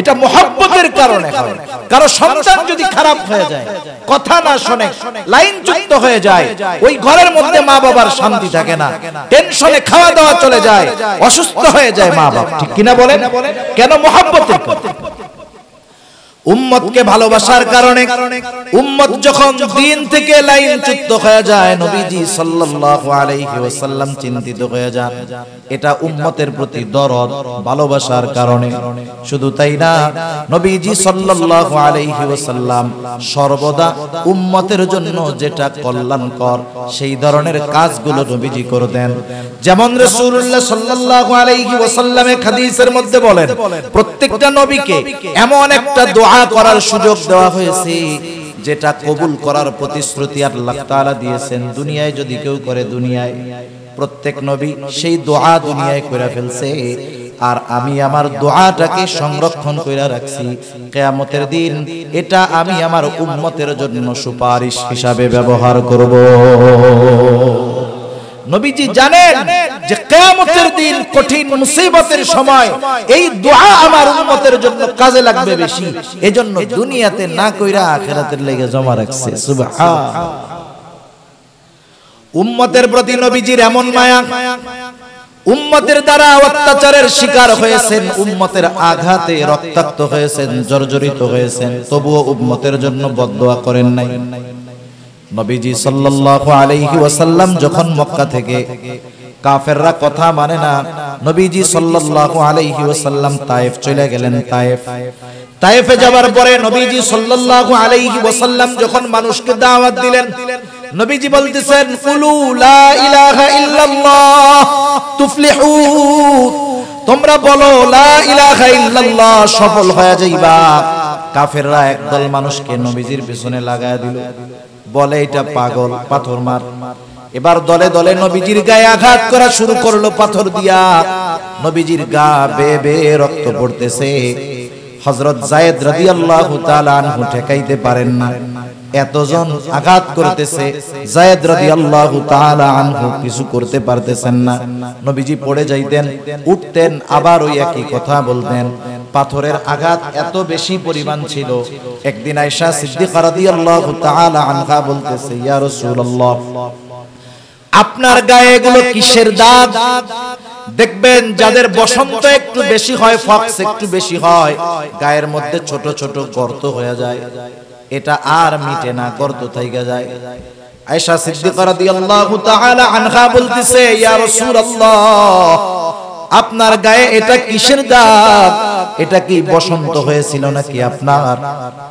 এটা মুহাব্বতের কারণে হয়। কারো সন্তান যদি খারাপ হয়ে যায়, কথা না শুনে, লাইনচ্যুত হয়ে যায়, ওই ঘরের মধ্যে মা বাবার শান্তি থাকে না, টেনশনে খাওয়া দাওয়া চলে যায়, অসুস্থ হয়ে যায় মা বাবা, ঠিক কিনা বলেন? কেন? মুহাব্বতের কারণে। উম্মতকে ভালোবাসার কারণে উম্মত যখন দ্বীন থেকে লাইনচ্যুত হয়ে যায়, নবীজি সাল্লাল্লাহু আলাইহি ওয়াসাল্লাম চিন্তিত হয়ে যান। এটা উম্মতের প্রতি দরদ, ভালোবাসার কারণে। শুধু তাই না, নবীজি সাল্লাল্লাহু আলাইহি ওয়াসাল্লাম সর্বদা উম্মতের জন্য যেটা কল্যাণকর সেই ধরনের কাজগুলো নবীজি করতেন। যেমন রাসূলুল্লাহ সাল্লাল্লাহু আলাইহি ওয়াসাল্লামের হাদিসের মধ্যে বলেন, প্রত্যেকটা নবীকে এমন একটা দোয়া করার সুযোগ দেওয়া হয়েছে যেটা কবুল করার প্রতিশ্রুতি আল্লাহ তাআলা দিয়েছেন। দুনিয়ায় যদি কেউ করে, দুনিয়ায় প্রত্যেক নবী সেই দোয়া দুনিয়ায় করে ফেলছে, আর আমি আমার দোয়াটাকে সংরক্ষণ করে রাখছি। কিয়ামতের দিন এটা আমি আমার উম্মতের জন্য সুপারিশ হিসাবে ব্যবহার করব। নবীজি জানেন যে কিয়ামতের দিন কঠিন মুসিবতের সময় এই দোয়া আমার উম্মতের জন্য কাজে লাগবে বেশি, এজন্য দুনিয়াতে না কইরা আখিরাতের লেগে জমা রাখছে। সুবহানাল্লাহ। উম্মতের প্রতি নবীজির এমন মায়া, উম্মতের দ্বারা অত্যাচারের শিকার হয়েছেন, উম্মতের আঘাতে রক্তাক্ত হয়েছেন, জর্জরিত হয়েছেন, তবুও উম্মতের জন্য বদদোয়া করেন নাই। নবীজি সাল্লাল্লাহু আলাইহি ওয়াসাল্লাম যখন মক্কা থেকে, কাফেররা কথা মানে না, নবীজি সাল্লাল্লাহু আলাইহি ওয়াসাল্লাম তায়েফ চলে গেলেন। তায়েফে যাবার পরে নবীজি সাল্লাল্লাহু আলাইহি ওয়াসাল্লাম যখন মানুষকে দাওয়াত দিলেন, নবীজি বলতেছেন কুলু লা ইলাহা ইল্লাল্লাহ তুফলিহু, তোমরা বলো লা ইলাহা ইল্লাল্লাহ, সফল হয়ে যাইবা। কাফেররা একদল মানুষকে নবীজির পিছনে লাগায়া দিল, বলে এটা পাগল, পাথর মার। এবার দলে দলে নবীজির গায়ে আঘাত করা শুরু করলো পাথর দিয়া। নবীজির গা বেয়ে বেয়ে রক্ত পড়তেছে। হযরত যায়েদ রাদিয়াল্লাহু তাআলা আনহু ঠেকাইতে পারেন না, এতজন আঘাত করতেছে। যায়েদ রাদিয়াল্লাহু তাআলা আনহু কিছু করতে পারতেছেন না। নবীজি পড়ে যাইতেন, উঠতেন, আবার ওই একই কথা বলতেন। পাথরের আঘাত এত বেশি পরিমাণ ছিল। একদিন আয়েশা সিদ্দিকা রাদিয়াল্লাহু তাআলা আনহা বলতেছে, ইয়া রাসূলুল্লাহ, আপনার গায়ে এগুলো কিসের দাগ? দেখবেন যাদের বসন্ত একটু বেশি হয়, ফক্স একটু বেশি হয়, গায়ের মধ্যে ছোট ছোট গর্ত হয়ে যায়, এটা আর মিটে না, গর্ত থাইকা যায়। আয়েশা সিদ্দিকা রাদিয়াল্লাহু তাআলা আনহা বলতেছে, ইয়া রাসূলুল্লাহ, আপনার গায়ে এটা কিসের দাগ? এটা কি বসন্ত হয়েছিল নাকি আপনার?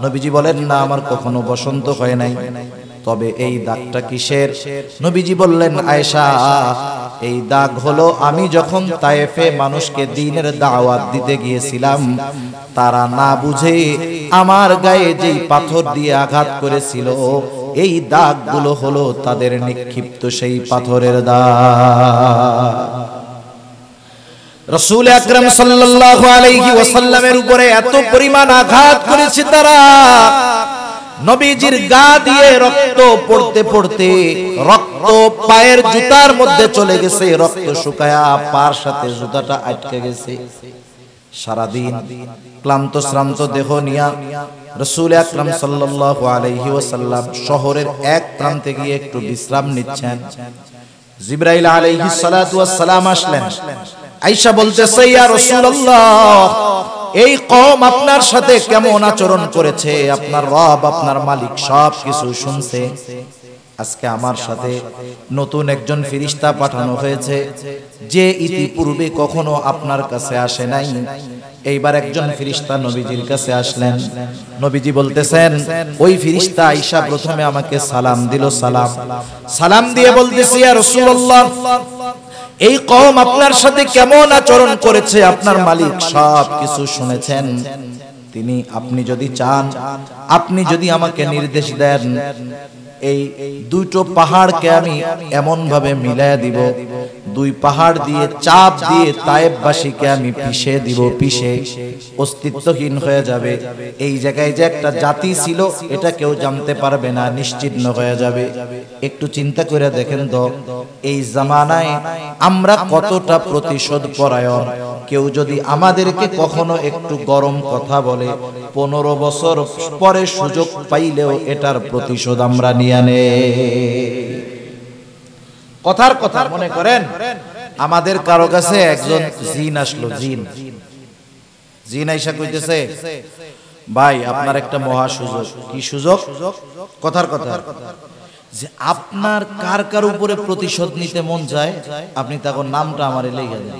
নবীজি বলেন, না, আমার কখনো বসন্ত হয় নাই। তবে এই দাগটা কিসের? নবীজি বললেন, আয়েশা, এই দাগ হলো আমি যখন তায়েফে মানুষকে দ্বীনের দাওয়াত দিতে গিয়েছিলাম, তারা না বুঝে আমার গায়ে যেই পাথর দিয়ে আঘাত করেছিল, এই দাগগুলো হলো তাদের নিক্ষিপ্ত সেই পাথরের দাগ। রাসূল আকরাম সাল্লাল্লাহু আলাইহি ওয়াসাল্লামের উপরে এত পরিমাণ আঘাত করেছে তারা, নবীজির গা দিয়ে রক্ত পড়তে পড়তে রক্ত পায়ের জুতার মধ্যে চলে গেছে, রক্ত শুকায়া পার সাথে জুতাটা আটকে গেছে। সারাদিন ক্লান্ত শ্রান্ত দেহ নিয়া রাসূল আকরাম সাল্লাল্লাহু আলাইহি ওয়াসাল্লাম শহরের এক প্রান্তে গিয়ে একটু বিশ্রাম নিচ্ছেন। জিবরাইল আলাইহিস সালাতু ওয়াস সালাম আসলেন। আয়েশা বলতেছে, ইয়া রাসূলুল্লাহ, এই কওম আপনার সাথে কেমন আচরণ করেছে, আপনার রব, আপনার মালিক সব কিছু শুনছে। আজকে আমার সাথে নতুন একজন ফেরেশতা পাঠানো হয়েছে, যে ইতিপূর্বে কখনো আপনার কাছে আসে নাই। এইবার একজন ফেরেশতা নবীজির কাছে আসলেন। নবীজি বলতেছেন, ওই ফেরেশতা আয়েশা প্রথমে আমাকে সালাম দিল। সালাম দিয়ে বলতেছে, ইয়া রাসূলুল্লাহ, এই কওম আপনার সাথে কেমন আচরণ করেছে আপনার মালিক সব কিছু শুনেছেন। তিনি আপনি যদি চান, আপনি যদি আমাকে নির্দেশ দেন, এই দুটো পাহাড়কে আমি এমন ভাবে মিলায়া দিব, দুই পাহাড় দিয়ে চাপ দিয়ে তায়েববাসীকে আমি পিষে দিব, পিষে অস্তিত্বহীন হয়ে যাবে। এই জায়গায় যে একটা জাতি ছিল এটা কেউ জানতে পারবে না, নিশ্চিহ্ন হয়ে যাবে। একটু চিন্তা করে দেখেন তো, এই জামানায় আমরা কতটা প্রতিশোধ পরায়ণ। কেউ যদি আমাদেরকে কখনো একটু গরম কথা বলে, 15 বছর পরে সুযোগ পাইলেও এটার প্রতিশোধ আমরা নিয়ে নেই। কথার কথা মনে করেন, আমাদের কারো কাছে একজন জিন আসলো, জিন আইসা কইতেছে, ভাই আপনার একটা মহা সুযোগ। কি সুযোগ? কথার কথা, যে আপনার কার কার উপরে প্রতিশোধ নিতে মন চায়, আপনি তখন নামটা আমারে লিখে দেন।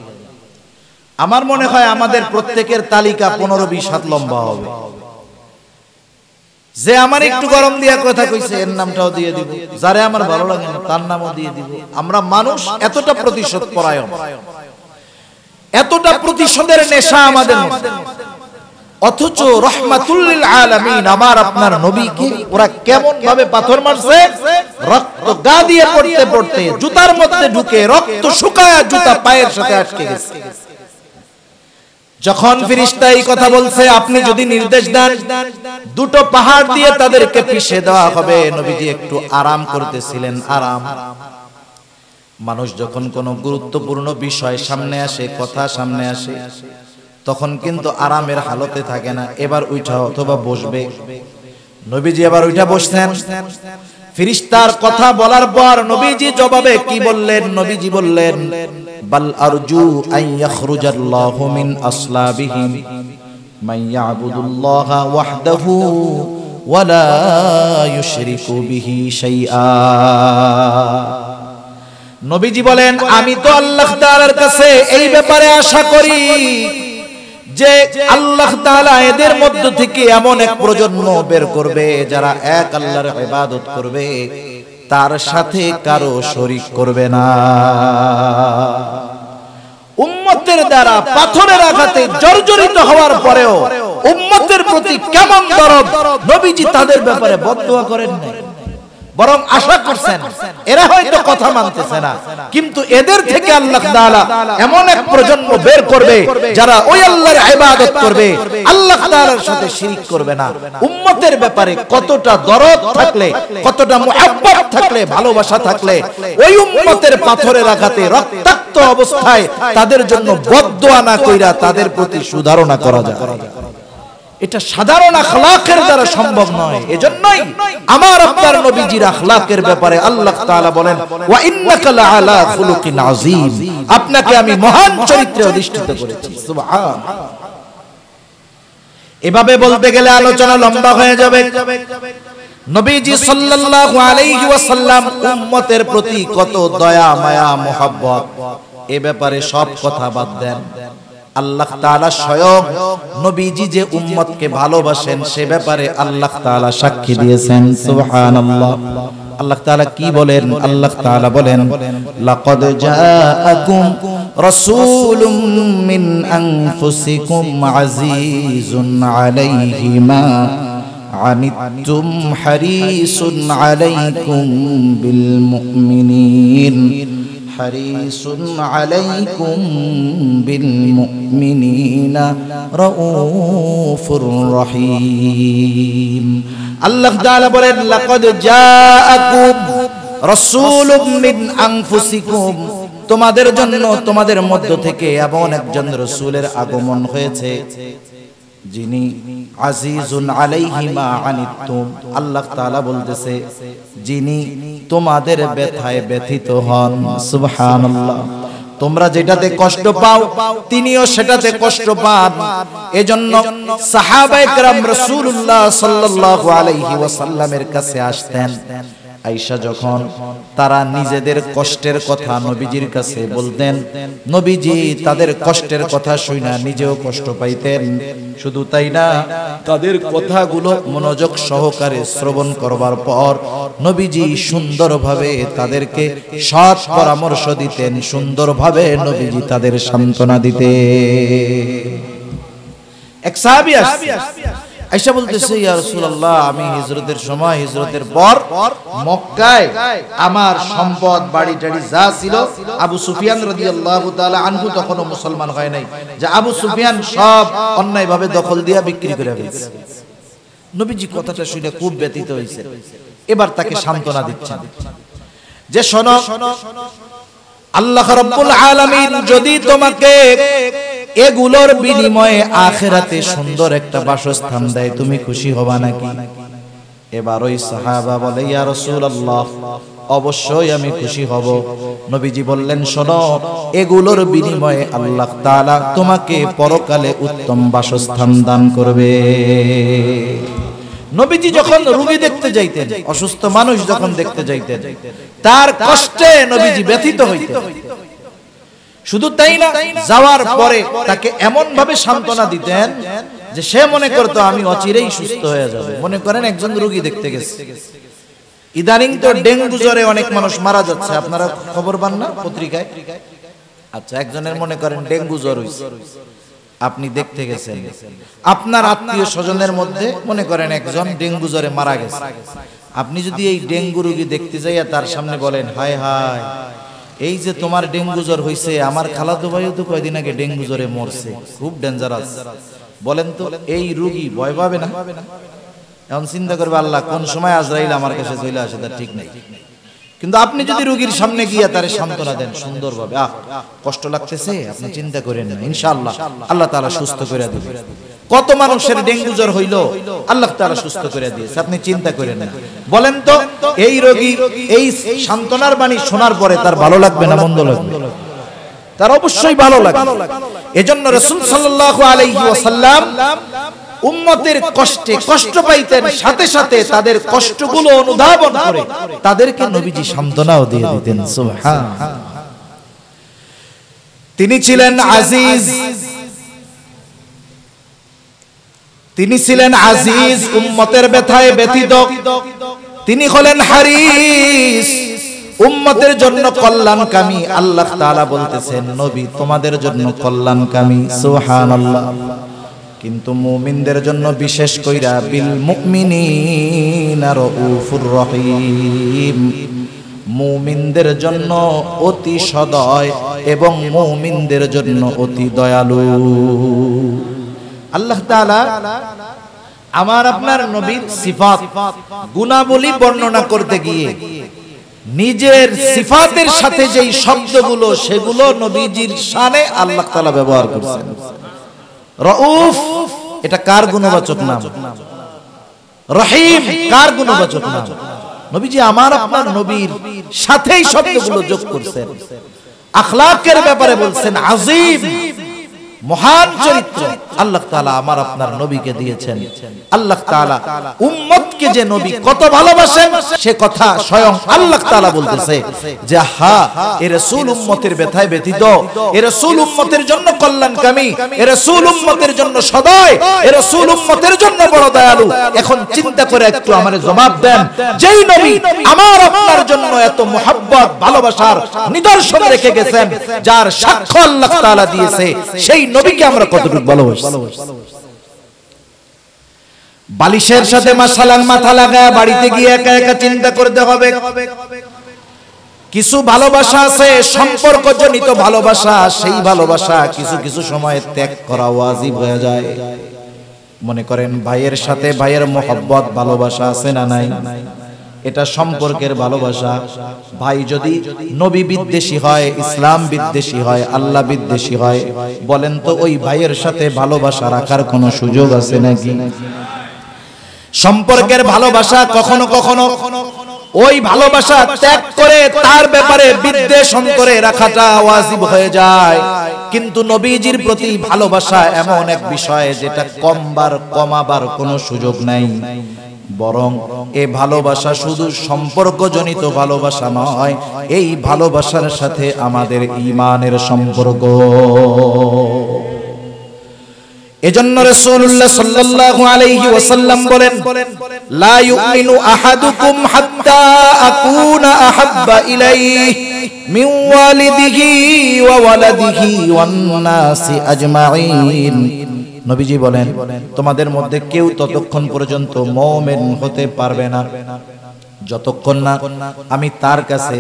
আমার মনে হয় আমাদের প্রত্যেকের তালিকা 15-20 হাত লম্বা হবে। যে আমার একটু গরম দিয়া কথা কইছে এর নামটাও দিয়ে দিব, যারে আমার ভালো লাগে না তার নামও দিয়ে দিব। আমরা মানুষ এতটা প্রতিশোধ পরায়ণ, এতটা প্রতিশোধের নেশা আমাদের মধ্যে। অথচ রাহমাতুল লিল আলামিন আমার আপনার নবীকে ওরা কেমন ভাবে পাথর মারছে, রক্ত গা দিয়ে পড়তে পড়তে জুতার মধ্যে ঢুকে রক্ত শুকায়া জুতা পায়ের সাথে আটকে গেছে। যখন ফেরেশতা এই কথা বলছে, আপনি যদি নির্দেশ দেন দুটো পাহাড় দিয়ে তাদেরকে পিষে দেওয়া হবে, নবীজি একটু আরাম করতেছিলেন। আরাম, মানুষ যখন কোনো গুরুত্বপূর্ণ বিষয় সামনে আসে, কথা সামনে আসে, তখন কিন্তু আরামের হালতে থাকে না। এবার উঠা অথবা বসবে, নবীজি এবার উঠা বসছেন। ফেরেশতার কথা বলার পর নবীজি জবাবে কি বললেন? নবীজি বললেন, বাল আরজু আন ইয়াখরুজাল্লাহু মিন আসলাবিহিম মান ইয়াবুদুল্লাহা ওয়াহদাহু ওয়া লা ইউশরিকু বিহি শাইআ। নবীজি বলেন, আমি তো আল্লাহ তাআলার কাছে এই ব্যাপারে আশা করি যে আল্লাহ তাআলা এদের মধ্য থেকে এমন এক প্রজন্ম বের করবে যারা এক আল্লাহর ইবাদত করবে, তার সাথে কারো শরীক করবে না। উম্মতের দ্বারা পাথরের আঘাতে জর্জরিত হওয়ার পরেও উম্মতের প্রতি কেমন দরদ, নবীজি তাদের ব্যাপারে বদদুয়া করেন নাই, বরং আশা করছেন এরা হয়তো কথা মানতেছে না, কিন্তু এদের থেকে আল্লাহ তাআলা এমন এক প্রজন্ম বের করবে যারা ওই আল্লাহর ইবাদত করবে, আল্লাহ তাআলার সাথে শিরক করবে না। উম্মতের ব্যাপারে কতটা দরদ থাকলে, কতটা মুহাব্বত থাকলে, ভালোবাসা থাকলে ওই উম্মতের পাথরের আঘাতে রক্তাক্ত অবস্থায় তাদের জন্য বদদুয়া না কইরা তাদের প্রতি সুধারণা করা যায়। এটা সাধারণ আখলাকের দ্বারা সম্ভব নয়। এজন্যই আমার আপনার নবীজির আখলাকের ব্যাপারে আল্লাহ তাআলা বলেন, ওয়া ইন্নাকা লাআলা খুলুকিন আযীম, আপনাকে আমি মহান চরিত্রে অধিষ্ঠিত করেছি। সুবহানাল্লাহ। এভাবে বলতে গেলে আলোচনা লম্বা হয়ে যাবে। নবীজি সাল্লাল্লাহু আলাইহি ওয়াসাল্লাম উম্মতের প্রতি কত দয়া মায়া মুহাব্বত, এ ব্যাপারে সব কথা বাদ দেন। আল্লাহ তাআলা স্বয়ং নবীজি যে উম্মতকে ভালোবাসেন সে ব্যাপারে আল্লাহ তাআলা সাক্ষী দিয়েছেন। সুবহানাল্লাহ। আল্লাহ তাআলা কি বলেন? আল্লাহ তাআলা বলেন, লাকাদ জাআকুম রাসূলুম মিন আনফুসিকুম আজিজুন আলাইহি মা আনিতুম হারিসুন আলাইকুম বিল মুমিনিন হারিসুন আলাইকুম বিল মুমিনিনা রাউফুর রহিম। আল্লাহ তাআলা বলেন, লাকাদ জাআকুম রাসূলুম মিন আনফুসিকুম, তোমাদের জন্য তোমাদের মধ্য থেকে এমন একজন রাসূলের আগমন হয়েছে যিনি আজিজুন আলাইহি মা আনিতুম, আল্লাহ তাআলা বলতেছে যিনি তোমাদের ব্যথায় ব্যথিত হন। সুবহানাল্লাহ। তোমরা যেটাতে কষ্ট পাও তিনিও সেটাতে কষ্ট পান। এজন্য সাহাবায়ে কেরাম রাসূলুল্লাহ সাল্লাল্লাহু আলাইহি ওয়াসাল্লামের কাছে আসতেন, আয়েশা যখন তারা নিজেদের কষ্টের কথা নবীজির কাছে বলতেন, নবীজি তাদের কষ্টের কথা শুনে নিজেও কষ্ট পাইতেন। শুধু তাই না, তাদের কথাগুলো মনোযোগ সহকারে শ্রবণ করবার পর নবীজি সুন্দরভাবে তাদেরকে সৎ পরামর্শ দিতেন, সুন্দরভাবে নবীজি তাদের সান্ত্বনা দিতেন। এক সাহাবী আয়েশা বলতেছে, ইয়া রাসূলুল্লাহ, আমি হিজরতের সময়, হিজরতের পর মক্কায় আমার সম্পদ বাড়ি টাড়ি যা ছিল, আবু সুফিয়ান রাদিয়াল্লাহু তাআলা আনহু তখনও মুসলমান হয় নাই, যে আবু সুফিয়ান সব অন্যায়ভাবে দখল দিয়া বিক্রি করে ফেলেছে। নবীজি কথাটা শুনে খুব ব্যথিত হয়েছে। এবার তাকে সান্ত্বনা দিচ্ছেন যে শোনো, আল্লাহ রাব্বুল আলামিন যদি তোমাকে এগুলোর বিনিময়ে আখিরাতে সুন্দর একটা বাসস্থান দেয়, তুমি খুশি হবা নাকি? এবার ওই সাহাবা বলে, ইয়া রাসূলুল্লাহ, অবশ্যই আমি খুশি হব। নবীজি বললেন, শোনো, এগুলোর বিনিময়ে আল্লাহ তাআলা তোমাকে পরকালে উত্তম বাসস্থান দান করবে। নবীজি যখন রোগী দেখতে যাইতেন, অসুস্থ মানুষ যখন দেখতে যাইতেন, তার কষ্টে নবীজি ব্যথিত হইতেন। শুধু তাই না, যাওয়ার পরে তাকে এমন ভাবে সান্ত্বনা দিতেন যে সে মনে করতো আমি অচিরেই সুস্থ হয়ে যাব। মনে করেন একজন রোগী দেখতে গেছে, ইদানিং তো ডেঙ্গু জ্বরে অনেক মানুষ মারা যাচ্ছে, আপনারা খবর পান না পত্রিকায়? আচ্ছা, একজনের মনে করেন ডেঙ্গু জ্বর হইছে, আপনি দেখতে গেছেন, আপনার আত্মীয় স্বজনের মধ্যে মনে করেন একজন ডেঙ্গু জ্বরে মারা গেছে। আপনি যদি এই ডেঙ্গু রোগী দেখতে যাইয়া তার সামনে বলেন, হায় হায়, এই যে তোমার ডেঙ্গু জ্বর হইছে, আমার খালাতো ভাইও তো কয়দিন আগে ডেঙ্গু জ্বরে মরছে, খুব ডেঞ্জারাস, বলেন তো এই রোগী ভয় পাবে না? এখন চিন্তা করবে, আল্লাহ কোন সময় আজরাইল আমার কাছে চলে আসে তার ঠিক নাই। কিন্তু আপনি যদি রোগীর সামনে গিয়ে তারে সান্ত্বনা দেন সুন্দরভাবে, কষ্ট লাগতেছে, আপনি চিন্তা করেন না, ইনশাআল্লাহ আল্লাহ তাআলা সুস্থ করে দিবেন। কত মানুষের ডেঙ্গু জ্বর হইল, আল্লাহ তাআলা সুস্থ করে দিয়েছে, আপনি চিন্তা করেন না। বলেন তো এই রোগী এই সান্ত্বনার বাণী শোনার পরে তার ভালো লাগবে না মন্দ লাগবে? তার অবশ্যই ভালো লাগবে। এজন্য রাসূল সাল্লাল্লাহু আলাইহি ওয়াসাল্লাম উম্মতের কষ্টে কষ্ট পাইতেন, সাথে সাথে তাদের কষ্টগুলো অনুধাবন করে তাদেরকে নবীজি সান্ত্বনাও দিয়ে দিতেন। সুবহানাল্লাহ। তিনি ছিলেন আজিজ, তিনি ছিলেন আজিজ, উম্মতের ব্যথায় ব্যথিত। তিনি হলেন হারিস, উম্মতের জন্য কল্যাণকামী। আল্লাহ তাআলা বলতেছেন, নবী তোমাদের জন্য কল্যাণকামী। সুবহানাল্লাহ। কিন্তু মুমিনদের জন্য বিশেষ কইরা বিল মুমিনিনা রাউফুর রহিম, মুমিনদের জন্য অতি সদয় এবং মুমিনদের জন্য অতি দয়ালু। আল্লাহ তাআলা আমার আপনার নবীর সিফাত গুণাবলী বর্ণনা করতে গিয়ে নিজের সিফাতের সাথে যেই শব্দগুলো, সেগুলো নবীজির শানে আল্লাহ তাআলা ব্যবহার করেছেন। রাউফ এটা কার গুণবাচক নাম? রহিম কার গুণবাচক নাম? নবীজি আমার আপনার নবীর সাথেই শব্দগুলো যোগ করছেন। আখলাকের ব্যাপারে বলছেন আজিম, মহান চরিত্র আল্লাহ তাআলা আমার আপনার নবীকে দিয়েছেন। আল্লাহ তাআলা উম্মতকে যে নবী কত ভালোবাসেন সে কথা স্বয়ং আল্লাহ তাআলা বলতেছে যে হ্যাঁ, এ রাসূল উম্মতের ব্যথায় ব্যথিত, এ রাসূল উম্মতের জন্য কল্যাণকামী, এ রাসূল উম্মতের জন্য সদয়, এ রাসূল উম্মতের জন্য বড় দয়ালু। এখন চিন্তা করে একটু আমারে জবাব দেন, যেই নবী আমার আপনার জন্য এত মুহাব্বত ভালোবাসার নিদর্শন রেখে গেছেন, যার সাক্ষ্য আল্লাহ তাআলা দিয়েছে, সেই নবীকে আমরা কতটুকু ভালোবাসি? বালিশের সাথে মাশাআল্লাহ মাথা লাগায় বাড়িতে গিয়ে একা একা চিন্তা করতে হবে। কিছু ভালোবাসা আছে সম্পর্কজনিত ভালোবাসা, সেই ভালোবাসা কিছু কিছু সময় ত্যাগ করা ওয়াজিব হয়ে যায়। মনে করেন ভাইয়ের সাথে ভাইয়ের মহব্বত ভালোবাসা আছে না নাই? এটা সম্পর্কের ভালোবাসা। ভাই যদি নবী বিদ্বেষী হয়, ইসলাম বিদ্বেষী হয়, আল্লাহ বিদ্বেষী হয়, বলেন তো ওই ভাইয়ের সাথে ভালোবাসা রাখার কোনো সুযোগ আছে নাকি? সম্পর্কের ভালোবাসা কখনো কখনো ওই ভালোবাসা ত্যাগ করে তার ব্যাপারে বিদ্বেষ অন্তরে রাখাটা ওয়াজিব হয়ে যায়। কিন্তু নবীজির প্রতি ভালোবাসা এমন এক বিষয় যেটা কমাবার কোনো সুযোগ নাই, বরং এই ভালোবাসা শুধু সম্পর্কজনিত ভালোবাসা নয়, এই ভালোবাসার সাথে আমাদের ঈমানের সম্পর্ক। এজন্য রাসূলুল্লাহ সাল্লাল্লাহু আলাইহি ওয়াসাল্লাম বলেন, লা ইউমিনু আহাদুকুম হাত্তা আকুনা আহাব্বা ইলাইহি মিন ওয়ালিদিহি ওয়া ওয়ালাদিহি ওয়ান নাসি আজমাইন। নবীজি বলেন, তোমাদের মধ্যে কেউ ততক্ষণ পর্যন্ত মুমিন হতে পারবে না যতক্ষণ না আমি তার কাছে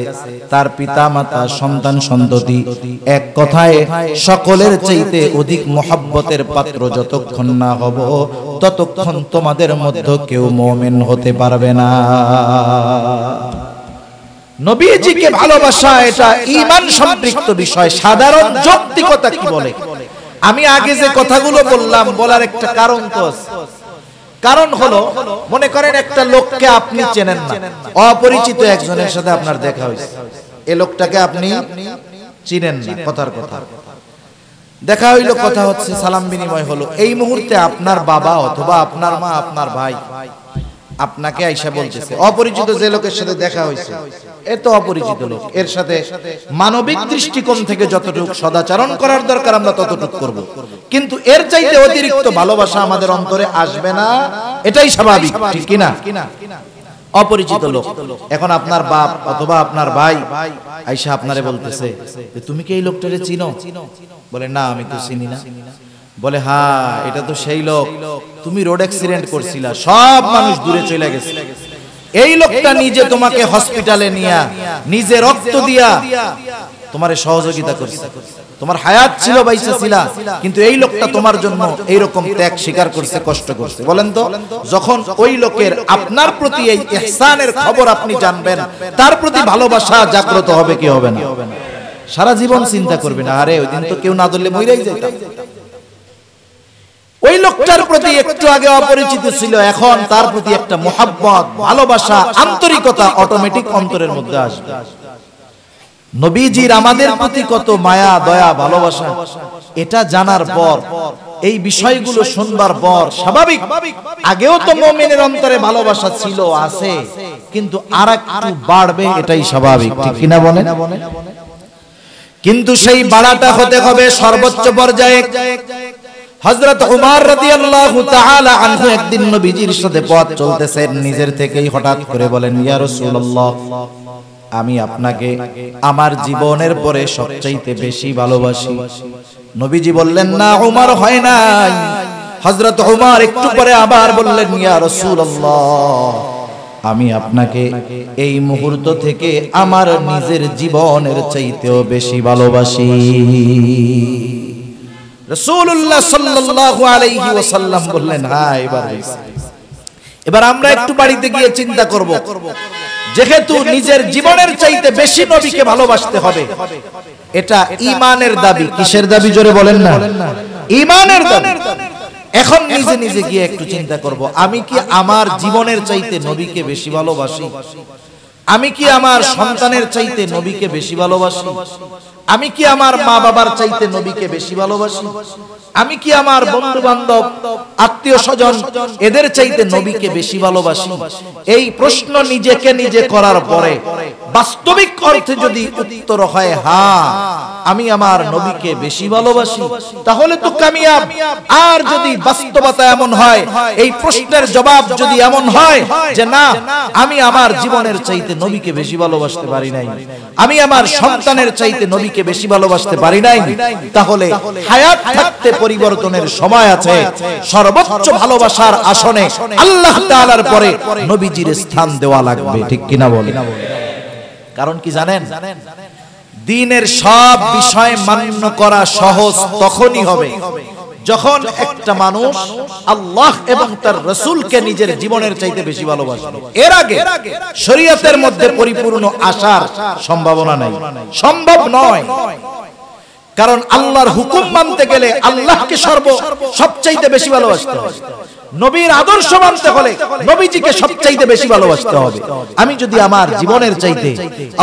তার পিতামাতা সন্তান সন্ততি এক কথায় সকলের চাইতে অধিক মহব্বতের পাত্র যতক্ষণ না হব ততক্ষণ তোমাদের মধ্যে কেউ মুমিন হতে পারবে না। নবীজিকে ভালোবাসা এটা ঈমান সম্পৃক্ত বিষয়। সাধারণ যৌক্তিকতা কি বলে? আমি আগে যে কথাগুলো বললাম বলার একটা কারণ তো আছে। কারণ হলো, মনে করেন একটা লোককে আপনি চেনেন না, অপরিচিত একজনের সাথে আপনার দেখা হয়েছে, এই লোকটাকে আপনি চিনেন না, কথার কথা দেখা হইলো, কথা হচ্ছে, সালাম বিনিময় হলো। এই মুহূর্তে আপনার বাবা অথবা আপনার মা, আপনার ভাই আপনাকে আইসা বলতেছে, অপরিচিত যে লোকের সাথে দেখা হয়েছে এ তো অপরিচিত লোক, এর সাথে মানবিক দৃষ্টিকোণ থেকে যতটুকু সদাচরণ করার দরকার আমরা ততটুকু করব, কিন্তু এর চাইতে অতিরিক্ত ভালোবাসা আমাদের অন্তরে আসবে না, এটাই স্বাভাবিক, ঠিক কি না? অপরিচিত লোক, এখন আপনার বাপ অথবা আপনার ভাই আইসা আপনারে বলতেছে, তুমি কি এই লোকটারে চিনো? বলে, না আমি তো চিনি না। বলে, হ্যাঁ এটা তো সেই লোক, তুমি রোড অ্যাক্সিডেন্ট করছিলা, সব মানুষ দূরে চলে গেছে, এই লোকটা নিজে তোমাকে হসপিটালে নিয়া নিজে রক্ত দিয়া তোমারে সহযোগিতা করছে, তোমার হায়াত ছিল, বাইসা ছিলা, কিন্তু এই লোকটা তোমার জন্য এইরকম ত্যাগ স্বীকার করছে, কষ্ট করছে। বলেন তো, যখন ওই লোকের আপনার প্রতি এই ইহসানের খবর আপনি জানবেন, তার প্রতি ভালোবাসা জাগ্রত হবে কি হবে না? সারা জীবন চিন্তা করবেন, আরে ওই দিন তো কেউ না ধরলে মইরাই যেতাম। ওই লোকটার প্রতি একটু আগে অপরিচিত ছিল, এখন তার প্রতি একটা মোহাব্বত, ভালোবাসা, আন্তরিকতা অটোমেটিক অন্তরের মধ্যে আসবে। নবীজির আমাদের প্রতি কত মায়া, দয়া, ভালোবাসা, এটা জানার পর, এই বিষয়গুলো শুনবার পর স্বাভাবিক, আগেও তো মুমিনের অন্তরে ভালোবাসা ছিল, আছে, কিন্তু আরেকটু বাড়বে, এটাই স্বাভাবিক, ঠিক কিনা বলেন? কিন্তু সেই বাড়াটা হতে হবে সর্বোচ্চ পর্যায়ে। হযরত উমর রাদিয়াল্লাহু তাআলা আনহু একদিন নবীজির সাথে পথ চলতেছেন, নিজের থেকেই হঠাৎ করে বলেন, ইয়া রাসূলুল্লাহ, আমি আপনাকে আমার জীবনের পরে সবচাইতে বেশি ভালোবাসি। নবীজি বললেন, না উমর, হয় নাই। হযরত উমর একটু পরে আবার বললেন, ইয়া রাসূলুল্লাহ, আমি আপনাকে এই মুহূর্ত থেকে আমার নিজের জীবনের চাইতেও বেশি ভালোবাসি। রাসূলুল্লাহ সাল্লাল্লাহু আলাইহি ওয়াসাল্লাম বললেন, হ্যাঁ এবার আমরা একটু বাড়িতে গিয়ে চিন্তা করব, যেহেতু নিজের জীবনের চাইতে বেশি নবীকে ভালোবাসতে হবে, এটা ঈমানের দাবি। কিসের দাবি? জোরে বলেন না, ঈমানের দাবি। এখন নিজে নিজে গিয়ে একটু চিন্তা করব, আমি কি আমার জীবনের চাইতে নবীকে বেশি ভালোবাসি? আমি কি আমার সন্তানের চাইতে নবীকে বেশি ভালোবাসি? আমি কি আমার মা বাবার চাইতে নবীকে বেশি ভালোবাসি? আমি কি আমার বন্ধু বান্ধব, আত্মীয় স্বজন, এদের চাইতে নবীকে বেশি ভালোবাসি? এই প্রশ্ন নিজেকে নিজে করার পরে বাস্তবিক অর্থে যদি উত্তর হয় হ্যাঁ আমি আমার নবীকে বেশি ভালোবাসি, তাহলে তো কামিয়াব। আর যদি বাস্তবতা এমন হয়, এই প্রশ্নের জবাব যদি এমন হয় যে না, আমি আমার জীবনের চাইতে নবীকে বেশি ভালোবাসতে পারি নাই, আমি আমার সন্তানের চাইতে নবীকে বেশি ভালোবাসতে পারি নাই, তাহলে হায়াত থাকতে পরিবর্তনের সময় আছে। সর্বোচ্চ ভালোবাসার আসনে আল্লাহ তাআলার পরে নবীজির স্থান দেওয়া লাগবে, ঠিক কিনা বলেন? কারণ কি জানেন, দ্বীনের সব বিষয় মান্য করা সহজ তখনই হবে যখন একটা মানুষ আল্লাহ এবং তার রাসূলকে নিজের জীবনের চাইতে বেশি ভালোবাসবে। এর আগে শরীয়তের মধ্যে পরিপূর্ণ আসার সম্ভাবনা নাই, সম্ভব নয়। কারণ আল্লাহর হুকুম মানতে গেলে আল্লাহকে সবচাইতে বেশি ভালোবাসতে হবে, নবীর আদর্শ মানতে হলে নবীজিকে সবচাইতে বেশি ভালোবাসতে হবে। আমি যদি আমার জীবনের চাইতে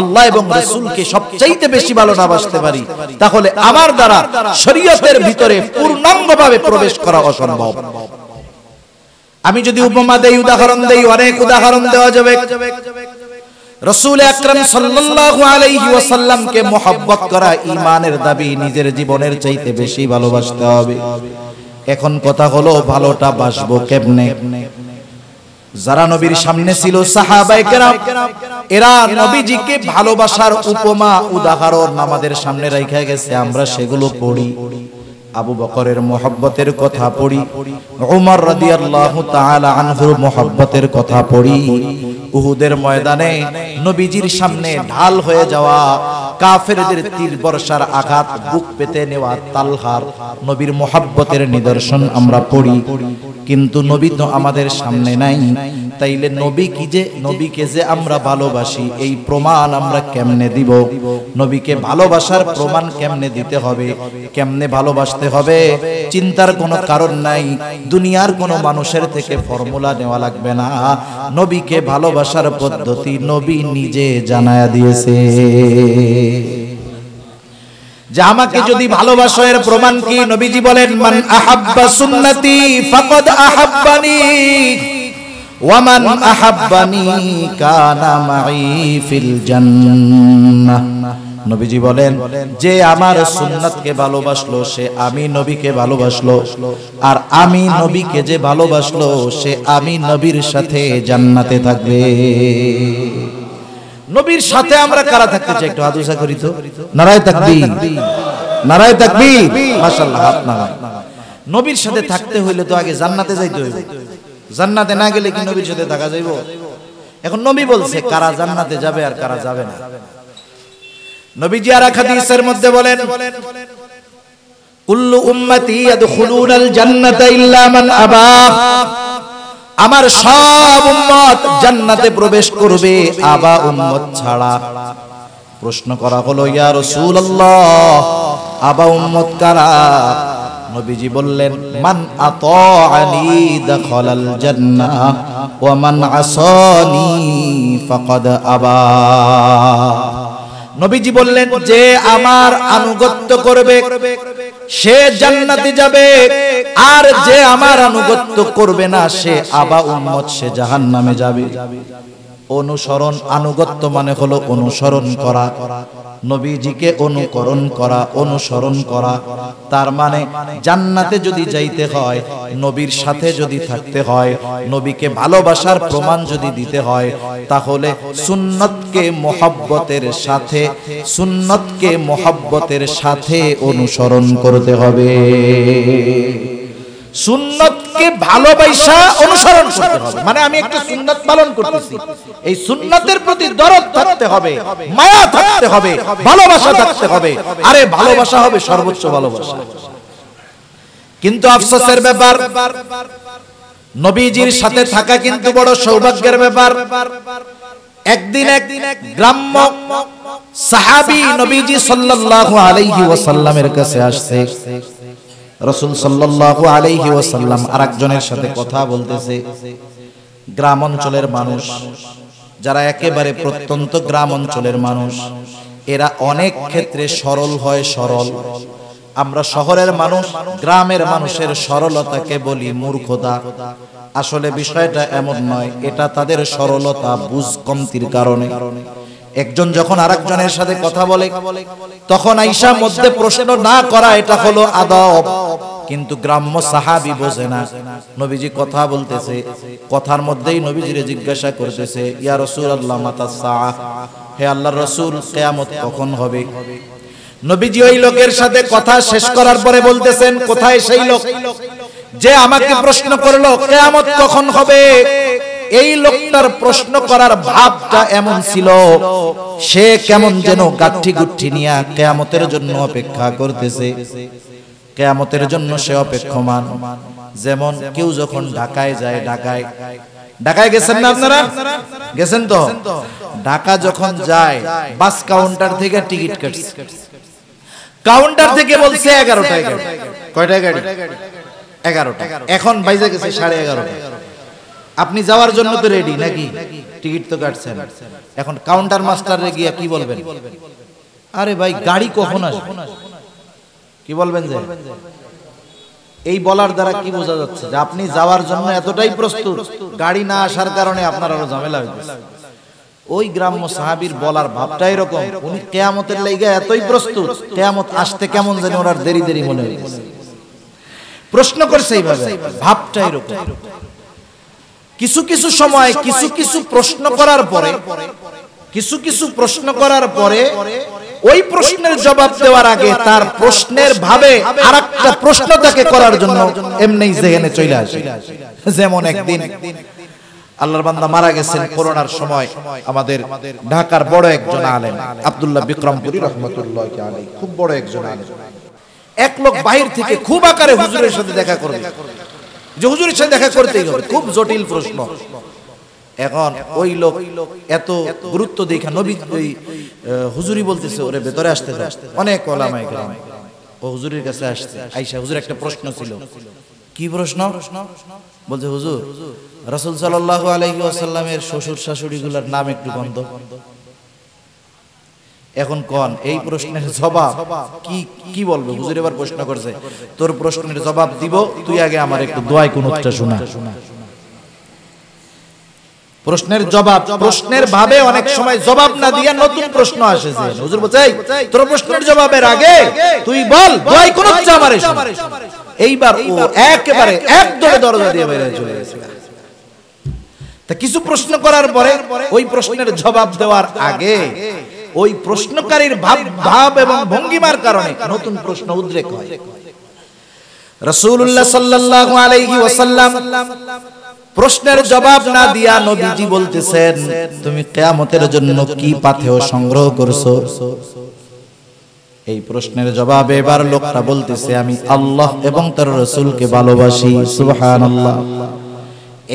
আল্লাহ এবং রাসূলকে সবচাইতে বেশি ভালোবাসতে পারি, তাহলে আমার দ্বারা শরীয়তের ভিতরে পূর্ণাঙ্গভাবে প্রবেশ করা অসম্ভব। আমি যদি উপমা দেই, উদাহরণ দেই, অনেক উদাহরণ দেওয়া যাবে। রাসূল আকরাম সাল্লাল্লাহু আলাইহি ওয়াসাল্লামকে মুহাব্বত করা ঈমানের দাবি, নিজের জীবনের চাইতে বেশি ভালোবাসতে হবে। এখন কথা হলো ভালোটা বাসবো কেমনে? যারা নবীর সামনে ছিল সাহাবায়ে কেরাম, এরা নবীজিকে ভালোবাসার উপমা উদাহরণ আমাদের সামনে রাখা গেছে, আমরা সেগুলো পড়ি। আবু বকরের মুহাব্বতের কথা পড়ি, উমর রাদিয়াল্লাহু তাআলা আনহুর মুহাব্বতের কথা পড়ি, উহুদের ময়দানে নবীজির সামনে ঢাল হয়ে যাওয়া কাফেরদের তীর বর্ষার আঘাত বুক পেতে নেওয়া তালহার নবীর মুহাব্বতের নিদর্শন আমরা পড়ি। কিন্তু নবী তো আমাদের সামনে নাই, তাইলে নবীকে যে আমরা ভালোবাসি এই প্রমাণ আমরা কেমনে দিব? নবীকে ভালোবাসার প্রমাণ কেমনে দিতে হবে, কেমনে ভালোবাসতে হবে? চিন্তার কোনো কারণ নাই, দুনিয়ার কোনো মানুষের থেকে ফর্মুলা নেওয়া লাগবে না। নবীকে ভালোবাসার পদ্ধতি নবী নিজে জানায়া দিয়েছে। যে আমাকে যদি ভালোবাসো এর প্রমাণ কি? নবীজি বলেন, মান আহাব্বা সুন্নতি ফাকাদ আহাব্বানি ওয়া মান আহাব্বানি কানা মাই ফিল জান্নাহ। নবীজি বলেন, যে আমার সুন্নাতকে ভালোবাসলো সে আমি নবীকে ভালোবাসলো, আর আমি নবীকে যে ভালোবাসলো সে আমি নবীর সাথে জান্নাতে থাকবে। নবীর সাথে আমরা কারা থাকতে চাই? একটু আদুসা করি তো। নারায়ে তাকবীর, নারায়ে তাকবীর, মাশাআল্লাহ। হাত নাড়ান। নবীর সাথে থাকতে হইলে তো আগে জান্নাতে যাইতে হইবে। জান্নাতে না গেলে কি নবীর সাথে থাকা যাইব? এখন নবী বলছে কারা জান্নাতে যাবে আর কারা যাবে না। নবীজি আর হাদিসের মধ্যে বলেন, কুল্লু উম্মতি ইয়াদখুলুনাল জান্নাতা ইল্লা মান আবা। আমার সব উম্মত জান্নাতে প্রবেশ করবে, আবা উম্মত ছাড়া। প্রশ্ন করা হলো, ইয়া রাসূলুল্লাহ, আবা উম্মত কারা? নবীজি বললেন, মান আতাআনি দাখালাল জান্নাহ ওয়া মান আসানি ফাকাদ আবা। নবীজি বললেন, যে আমার আনুগত্য করবে সে জান্নাতে যাবে, আর যে আমার আনুগত্য করবে না সে আবা উম্মত, সে জাহান্নামে যাবে। অনুসরণ, আনুগত্য মানে হলো অনুসরণ করা, নবীজিকে অনুকরণ করা, অনুসরণ করা। তার মানে জান্নাতে যদি যাইতে হয়, নবীর সাথে যদি থাকতে হয়, নবীকে ভালোবাসার প্রমাণ যদি দিতে হয়, তাহলে সুন্নতকে মুহাব্বতের সাথে অনুসরণ করতে হবে। সুন্নতকে ভালোবাসা অনুসরণ করতে হবে। মানে আমি একটা সুন্নাত পালন করতেছি, এই সুন্নাতের প্রতি দরদ থাকতে হবে, মায়া থাকতে হবে, ভালোবাসা থাকতে হবে। আরে ভালোবাসা হবে সর্বোচ্চ ভালোবাসা। কিন্তু আফসোসের ব্যাপার, নবীজির সাথে থাকা কিন্তু বড় সৌভাগ্যের ব্যাপার। একদিন এক গ্রাম্য সাহাবী নবীজি সাল্লাল্লাহু আলাইহি ওয়াসাল্লামের কাছে আসছে। রাসূল সাল্লাল্লাহু আলাইহি ওয়াসাল্লাম আরেকজনের সাথে কথা বলতেছে। গ্রাম অঞ্চলের মানুষ, যারা একেবারে প্রত্যন্ত গ্রাম অঞ্চলের মানুষ, এরা অনেক ক্ষেত্রে সরল হয়, সরল। আমরা শহরের মানুষ, গ্রামের মানুষের সরলতাকে বলি মূর্খতা। আসলে বিষয়টা এমন নয়, এটা তাদের সরলতা, বুঝ কমতির কারণে। একজন যখন আরেকজনের সাথে কথা বলে তখন আয়েশা মধ্যে প্রশ্ন না করা, এটা হলো আদব। কিন্তু গ্রাম্য সাহাবী বোঝে না, নবীজি কথা বলতেছে, কথার মধ্যেই নবীজিরে জিজ্ঞাসা করতেছে, ইয়া রাসূলুল্লাহ মাতাস সাআহ, হে আল্লাহর রাসূল কিয়ামত কখন হবে? নবীজি ওই লোকের সাথে কথা শেষ করার পরে বলতেছেন, কোথায় সেই লোক যে আমাকে প্রশ্ন করলো কিয়ামত কখন হবে? এই লোকটার প্রশ্ন করার ভাবটা এমন ছিল, সে কেমন যেন গাঠি গুঠি নিয়ে কিয়ামতের জন্য অপেক্ষা করতেছে। কিয়ামতের জন্য সে অপেক্ষমান। যেমন কেউ যখন ঢাকায় যায়, ঢাকায় গেছেন না আপনারা? গেছেন তো? ঢাকা যখন যায়, বাস কাউন্টার থেকে টিকিট কাটছে, কাউন্টার থেকে বলছে 11টায় গাড়ি। কয়টায় গাড়ি? 11টা, এখন বাইজে গেছে 11:30। আপনি যাওয়ার জন্য তো রেডি নাকি? টিকিট তো কাটছেন। এখন কাউন্টার মাস্টারে গিয়া কি বলবেন? আরে ভাই গাড়ি কখন আসবে? কি বলবেন? যে এই বলার দ্বারা কি বোঝা যাচ্ছে? যে আপনি যাওয়ার জন্য এতটাই প্রস্তুত, গাড়ি না আসার কারণে আপনার আরো ঝামেলা হইতেছে। ওই গ্রাম্য সাহাবীর বলার ভাবটা এরকম, উনি কিয়ামতের লাইগা এতই প্রস্তুত, কিয়ামত আসতে কেমন জানি ওনার দেরি দেরি মনে হইতেছে। প্রশ্ন করছে এইভাবে, ভাবটা এরকম। কিছু কিছু সময় কিছু কিছু প্রশ্ন করার পরে ওই প্রশ্নের জবাব দেওয়ার আগে তার প্রশ্নের ভাবে আরেকটা প্রশ্ন তাকে করার জন্য এমনিই যেখানে চলে আসে। যেমন একদিন আল্লাহর বান্দা মারা গেছেন করোনার সময়, আমাদের ঢাকার বড় একজন আলেম আব্দুল্লাহ বিক্রমপুরী রাহমাতুল্লাহি আলাইহি, খুব বড় একজন আলেম। এক লোক বাহির থেকে খুব আকারে হুজুরের সাথে দেখা করবে, যে হুজুরের সাথে দেখা করতেই হবে, খুব জটিল প্রশ্ন। এখন ওই লোক এত গুরুত্ব দেখা নবী হুজুরি বলতেছে ওরে ভেতরে আসতে দাও। অনেক ওলামায়ে কেরাম ও হুজুরের কাছে আসছে, আয়েশা হুজুর একটা প্রশ্ন ছিল। কি প্রশ্ন? বলছে হুজুর রাসূল সাল্লাল্লাহু আলাইহি ওয়াসাল্লামের শ্বশুর শাশুড়িগুলোর নাম একটু বন্ধ। এখন কোন এই প্রশ্নের জবাব কি বলবে? হুজুর এবার প্রশ্ন করছে, তোর প্রশ্নের জবাব দিব, তুই আগে আমার একটু দোয়ায় কুনুতটা শোনা। প্রশ্নের জবাব, প্রশ্নের ভাবে অনেক সময় জবাব না দিয়া নতুন প্রশ্ন আসে। হুজুর বলছে তোর প্রশ্নের জবাবের আগে তুই বল দোয়ায় কুনুতটা আমারে শোনা। এইবার ও একেবারে এক দৌড়ে দরজা দিয়ে বের হয়ে চলে গেছে। তা কিছু প্রশ্ন করার পরে ওই প্রশ্নের জবাব দেওয়ার আগে ওই প্রশ্নকারীর ভাব এবং ভঙ্গিমার কারণে নতুন প্রশ্ন উদ্রেক হয়। রাসূলুল্লাহ সাল্লাল্লাহু আলাইহি ওয়াসাল্লাম প্রশ্নের জবাব না দিয়া নবীজি বলতেছেন, তুমি কিয়ামতের জন্য কি পাথেয় সংগ্রহ করছো? এই প্রশ্নের জবাবে এবার লোকটা বলতেছে, আমি আল্লাহ এবং তার রাসূলকে ভালোবাসি। সুবহানাল্লাহ।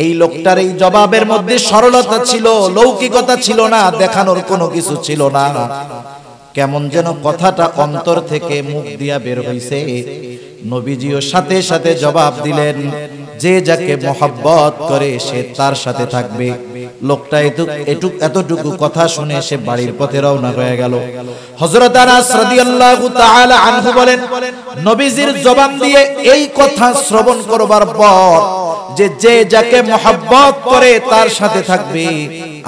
এই লোকটার এই জবাবের মধ্যে সরলতা ছিল, লৌকিকতা ছিল না, দেখানোর কোনো কিছু ছিল না। কেমন যেন কথাটা অন্তর থেকে মুখ দিয়া বের হইছে। নবীজিও সাথে সাথে জবাব দিলেন, যে যাকে মহব্বত করে সে তার সাথে থাকবে। লোকটা এতটুকু কথা শুনে সে বাড়ির পথে রওনা হয়ে গেল। হযরত আনাস রাদিয়াল্লাহু তাআলা আনহু বলেন, নবীজির জবান দিয়ে এই কথা শ্রবণ করবার পর যে যাকে মহব্বত করে তার সাথে থাকবে,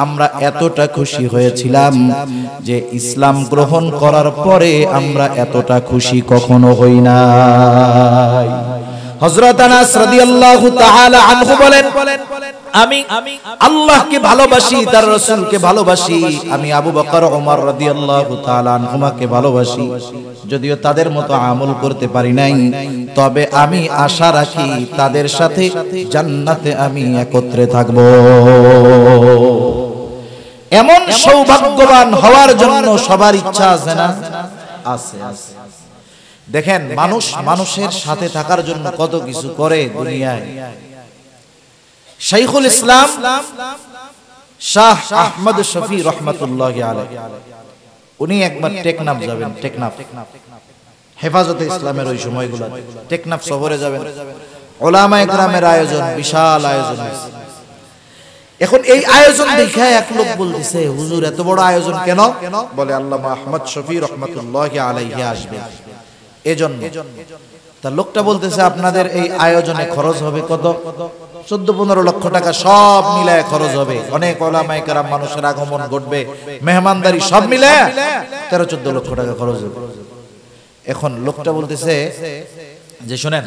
আমরা এতটা খুশি হয়েছিলাম যে ইসলাম গ্রহণ করার পরে আমরা এতটা খুশি কখনো হই নাই। হযরত আনাস রাদিয়াল্লাহু তাআলা আনহু বলেন, আমি আল্লাহকে ভালোবাসি, তার রাসূলকে ভালোবাসি, আমি আবু বকর ওমর রাদিয়াল্লাহু তাআলা আনহুমাকে ভালোবাসি। যদিও তাদের মতো আমল করতে পারি নাই, তবে আমি আশা রাখি তাদের সাথে জান্নাতে আমি একত্রে থাকব। এমন সৌভাগ্যবান হওয়ার জন্য সবার ইচ্ছা আছে না? আছে। দেখেন মানুষের সাথে থাকার জন্য কত কিছু করে দুনিয়ায়। শাইখুল ইসলাম শাহ আহমদ শফি রহমাতুল্লাহি আলাইহি, উনি একবার টেকনাফ যাবেন। টেকনাফ হেফাজতে ইসলামের ওই সময়গুলো টেকনাফ শহরে যাবেন। উলামায়ে কেরামের আয়োজন, বিশাল আয়োজন। এখন এই আয়োজন দেখে এক লোক বলতেছে, হুজুর এত বড় আয়োজন কেন? বলে আল্লামা আহমদ শফি রহমাতুল্লাহি আলাইহি আসবে এজন্য। তা লোকটা বলতেছে, আপনাদের এই আয়োজনে খরচ হবে কত? 14-15 লক্ষ টাকা সব মিলায় খরচ হবে। অনেক উলামায়ে কেরাম মানুষের আগমন ঘটবে, মেহমানদারি সব মিলায় 13-14 লক্ষ টাকা খরচ হবে। এখন লোকটা বলতেছে যে শুনেন,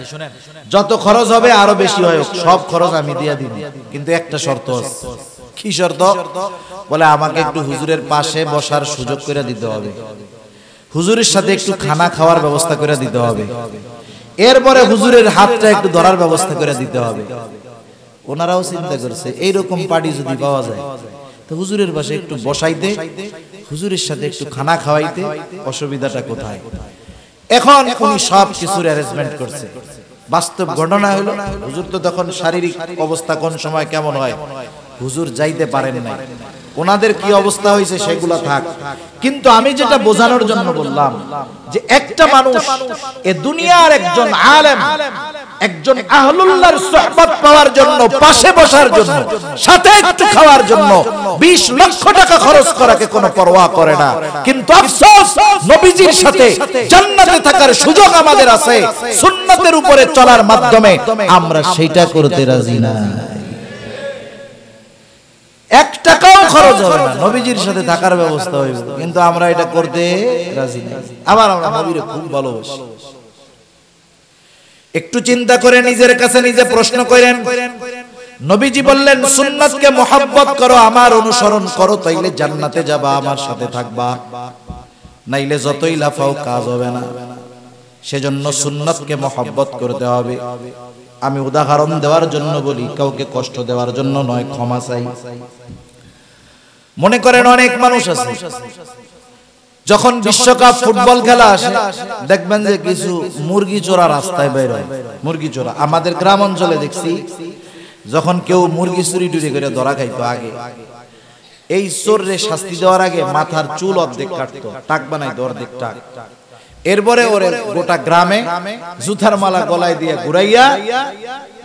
যত খরচ হবে আরো বেশি হয়, সব খরচ আমি দিয়া দিব, কিন্তু একটা শর্ত আছে। কি শর্ত? বলে আমাকে একটু হুজুরের পাশে বসার সুযোগ করে দিতে হবে, হুজুরের সাথে একটু খানা খাওয়ার ব্যবস্থা করে দিতে হবে, এরপরে হুজুরের হাতটা একটু ধরার ব্যবস্থা করে দিতে হবে। ওনারাও চিন্তা করছে এইরকম পার্টি যদি পাওয়া যায় তো হুজুরের পাশে একটু বসাইতে, হুজুরের সাথে একটু খানা খাওয়াইতে অসুবিধাটা কোথায়? এখন উনি সব কিছুর অ্যারেঞ্জমেন্ট করছে। বাস্তব ঘটনা হলো, হুজুর তো তখন শারীরিক অবস্থা কোন সময় কেমন হয় হুজুর যাইতে পারেন না। ওনাদের কি অবস্থা হয়েছে সেগুলা থাক, কিন্তু আমি যেটা বোঝানোর জন্য বললাম যে একটা মানুষ এ দুনিয়ার একজন আলেম, একজন আহলুল্লাহর সুহবত পাওয়ার জন্য, পাশে বসার জন্য, সাথে একটু খাওয়ার জন্য 20 লক্ষ টাকা খরচ করাকে কোনো পরোয়া করে না। কিন্তু আফসোস, নবীজির সাথে জান্নাতে থাকার সুযোগ আমাদের আছে, সুন্নাতের উপরে চলার মাধ্যমে আমরা সেটা করতে রাজি না। 1 টাকাও খরচ হবে না, নবীজির সাথে থাকার ব্যবস্থা হইবে, কিন্তু আমরা এটা করতে রাজি না। আবার আমরা নবীরে খুব ভালোবাসি। একটু চিন্তা করে নিজের কাছে নিজে প্রশ্ন করেন, নবীজি বললেন সুন্নাতকে মহব্বত করো, আমার অনুসরণ করো, তাইলে জান্নাতে যাবা, আমার সাথে থাকবা, নাইলে যতই লাফাও কাজ হবে না। সেজন্য সুন্নাতকে মহব্বত করতে হবে। আমি উদাহরণ দেওয়ার জন্য বলি, কাউকে কষ্ট দেওয়ার জন্য নয়, ক্ষমা চাই। মনে করেন অনেক মানুষ আছে, যখন বিশ্বকাপ ফুটবল খেলা আসে দেখবেন যে কিছু মুরগি চোরা রাস্তায় বের হয়। মুরগি চোরা আমাদের গ্রাম অঞ্চলে দেখছি, যখন কেউ মুরগি চুরি টুরি করে ধরা খাইতো, আগে এই চোররে শাস্তি দেওয়ার আগে মাথার চুল অর্ধেক কাটতো, টাক বানাইতো অর্ধেক টাক। এরপরে ওরে গোটা গ্রামে জুতার মালা গলায় দিয়ে ঘুরাইয়া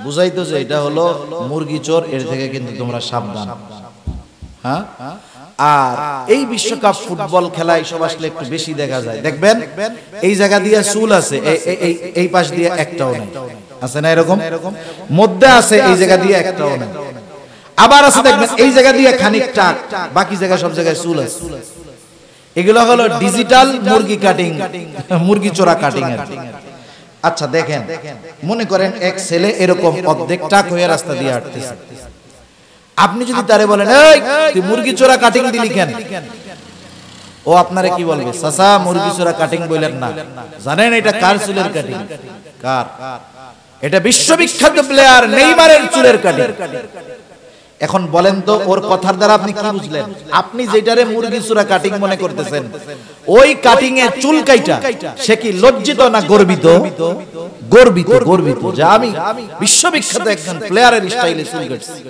বুঝাইতো যে এটা হলো মুরগি চোর, এর থেকে কিন্তু তোমরা সাবধান। হ্যাঁ, আর এই বিশ্বকাপ ফুটবল খেলা এইসব আসলে একটু বেশি দেখা যায়। দেখবেন এই জায়গা দিয়ে চুল আছে, এই পাশ দিয়ে একটাও নেই, আছে না এরকম? মধ্যে আছে, এই জায়গা দিয়ে একটাও নেই। আবার আছে দেখবেন এই জায়গা দিয়ে খানিক টাক, বাকি জায়গা সব জায়গায় চুল আছে। এগুলো হলো ডিজিটাল মুরগি কাটিং, মুরগি চোরা কাটিং এর। আচ্ছা দেখেন, মনে করেন এক ছেলে এরকম অর্ধেক টাক হয়ে রাস্তা দিয়ে হাঁটতেছে, আপনি যদি তারে বলেন এই তুই মুরগি চোরা কাটিং দিলি কেন, ও আপনারে কি বলবে? চাচা মুরগি চোরা কাটিং বলেন না, জানেন এটা কার চুলের কাটিং? কার? এটা বিশ্ববিখ্যাত প্লেয়ার নেইমারের চুলের কাটিং। এখন বলেন তো ওর কথার দ্বারা আপনি কি বুঝলেন? আপনি যেটারে মুরগি চোরা কাটিং মনে করতেছেন, ওই কাটিং এ চুল কাইটা সে কি লজ্জিত না গর্বিত? গর্বিত, গর্বিত যে আমি বিশ্ববিখ্যাত একজন প্লেয়ারের স্টাইলে চুল কাটছি।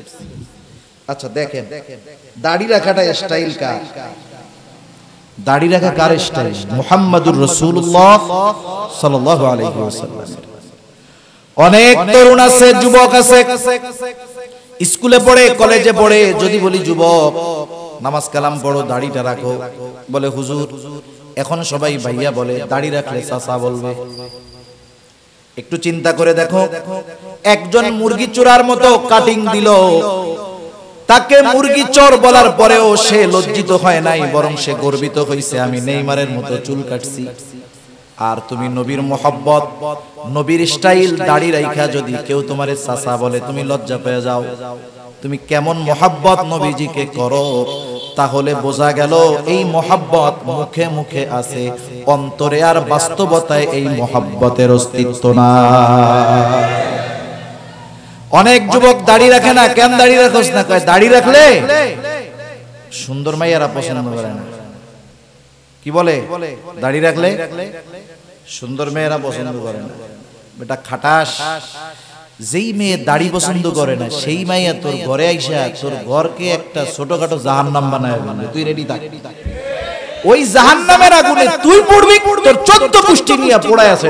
আচ্ছা দেখেন, দাড়ি রাখাটা স্টাইল কার? দাড়ি রাখা কার স্টাইল? মুহাম্মাদুর রাসূলুল্লাহ সাল্লাল্লাহু আলাইহি ওয়াসাল্লাম। অনেক তরুণ আছে, যুবক আছে, স্কুলে পড়ে, কলেজে পড়ে, যদি বলি যুবক নামাজ কালাম পড়ো, দাড়িটা রাখো, বলে হুজুর। এখন সবাই ভাইয়া বলে, দাড়ি রাখলে চাচা বলবে। একটু চিন্তা করে দেখো, একজন মুরগি চোরার মতো কাটিং দিল, তাকে মুরগি চোর বলার পরেও সে লজ্জিত হয় নাই, বরং সে গর্বিত হইছে, আমি নেইমারের মতো চুল কাটছি। আর তুমি নবীর মোহাব্বত, নবীর স্টাইল দাড়ি রাইখা যদি কেউ তোমারে চাচা বলে, তুমি লজ্জা পেয়ে যাও। তুমি কেমন মোহাব্বত নবীজিকে করো, তাহলে বোঝা গেল এই মোহাব্বত মুখে মুখে আছে, অন্তরে আর বাস্তবতায় এই মোহাব্বতের অস্তিত্ব না। অনেক যুবক দাড়ি রাখে না, কেন দাড়ি রাখোস না? কয় দাড়ি রাখলে সুন্দর মাইয়ারা পছন্দ করে না। কি বলে? দাড়ি রাখলে সুন্দর মেয়েরা পছন্দ করে না। বেটা খাটাস, যেই মেয়ে দাড়ি পছন্দ করে না সেই মাইয়া তোর ঘরে আইসা তোর ঘরকে একটা ছোটখাটো জাহান্নাম বানায় ফেলবে। তুই রেডি থাক, ওই জাহান্নামের আগুনে তুই পড়বি, তোর 14 কুষ্টি নিয়ে পোড়ায় আছে।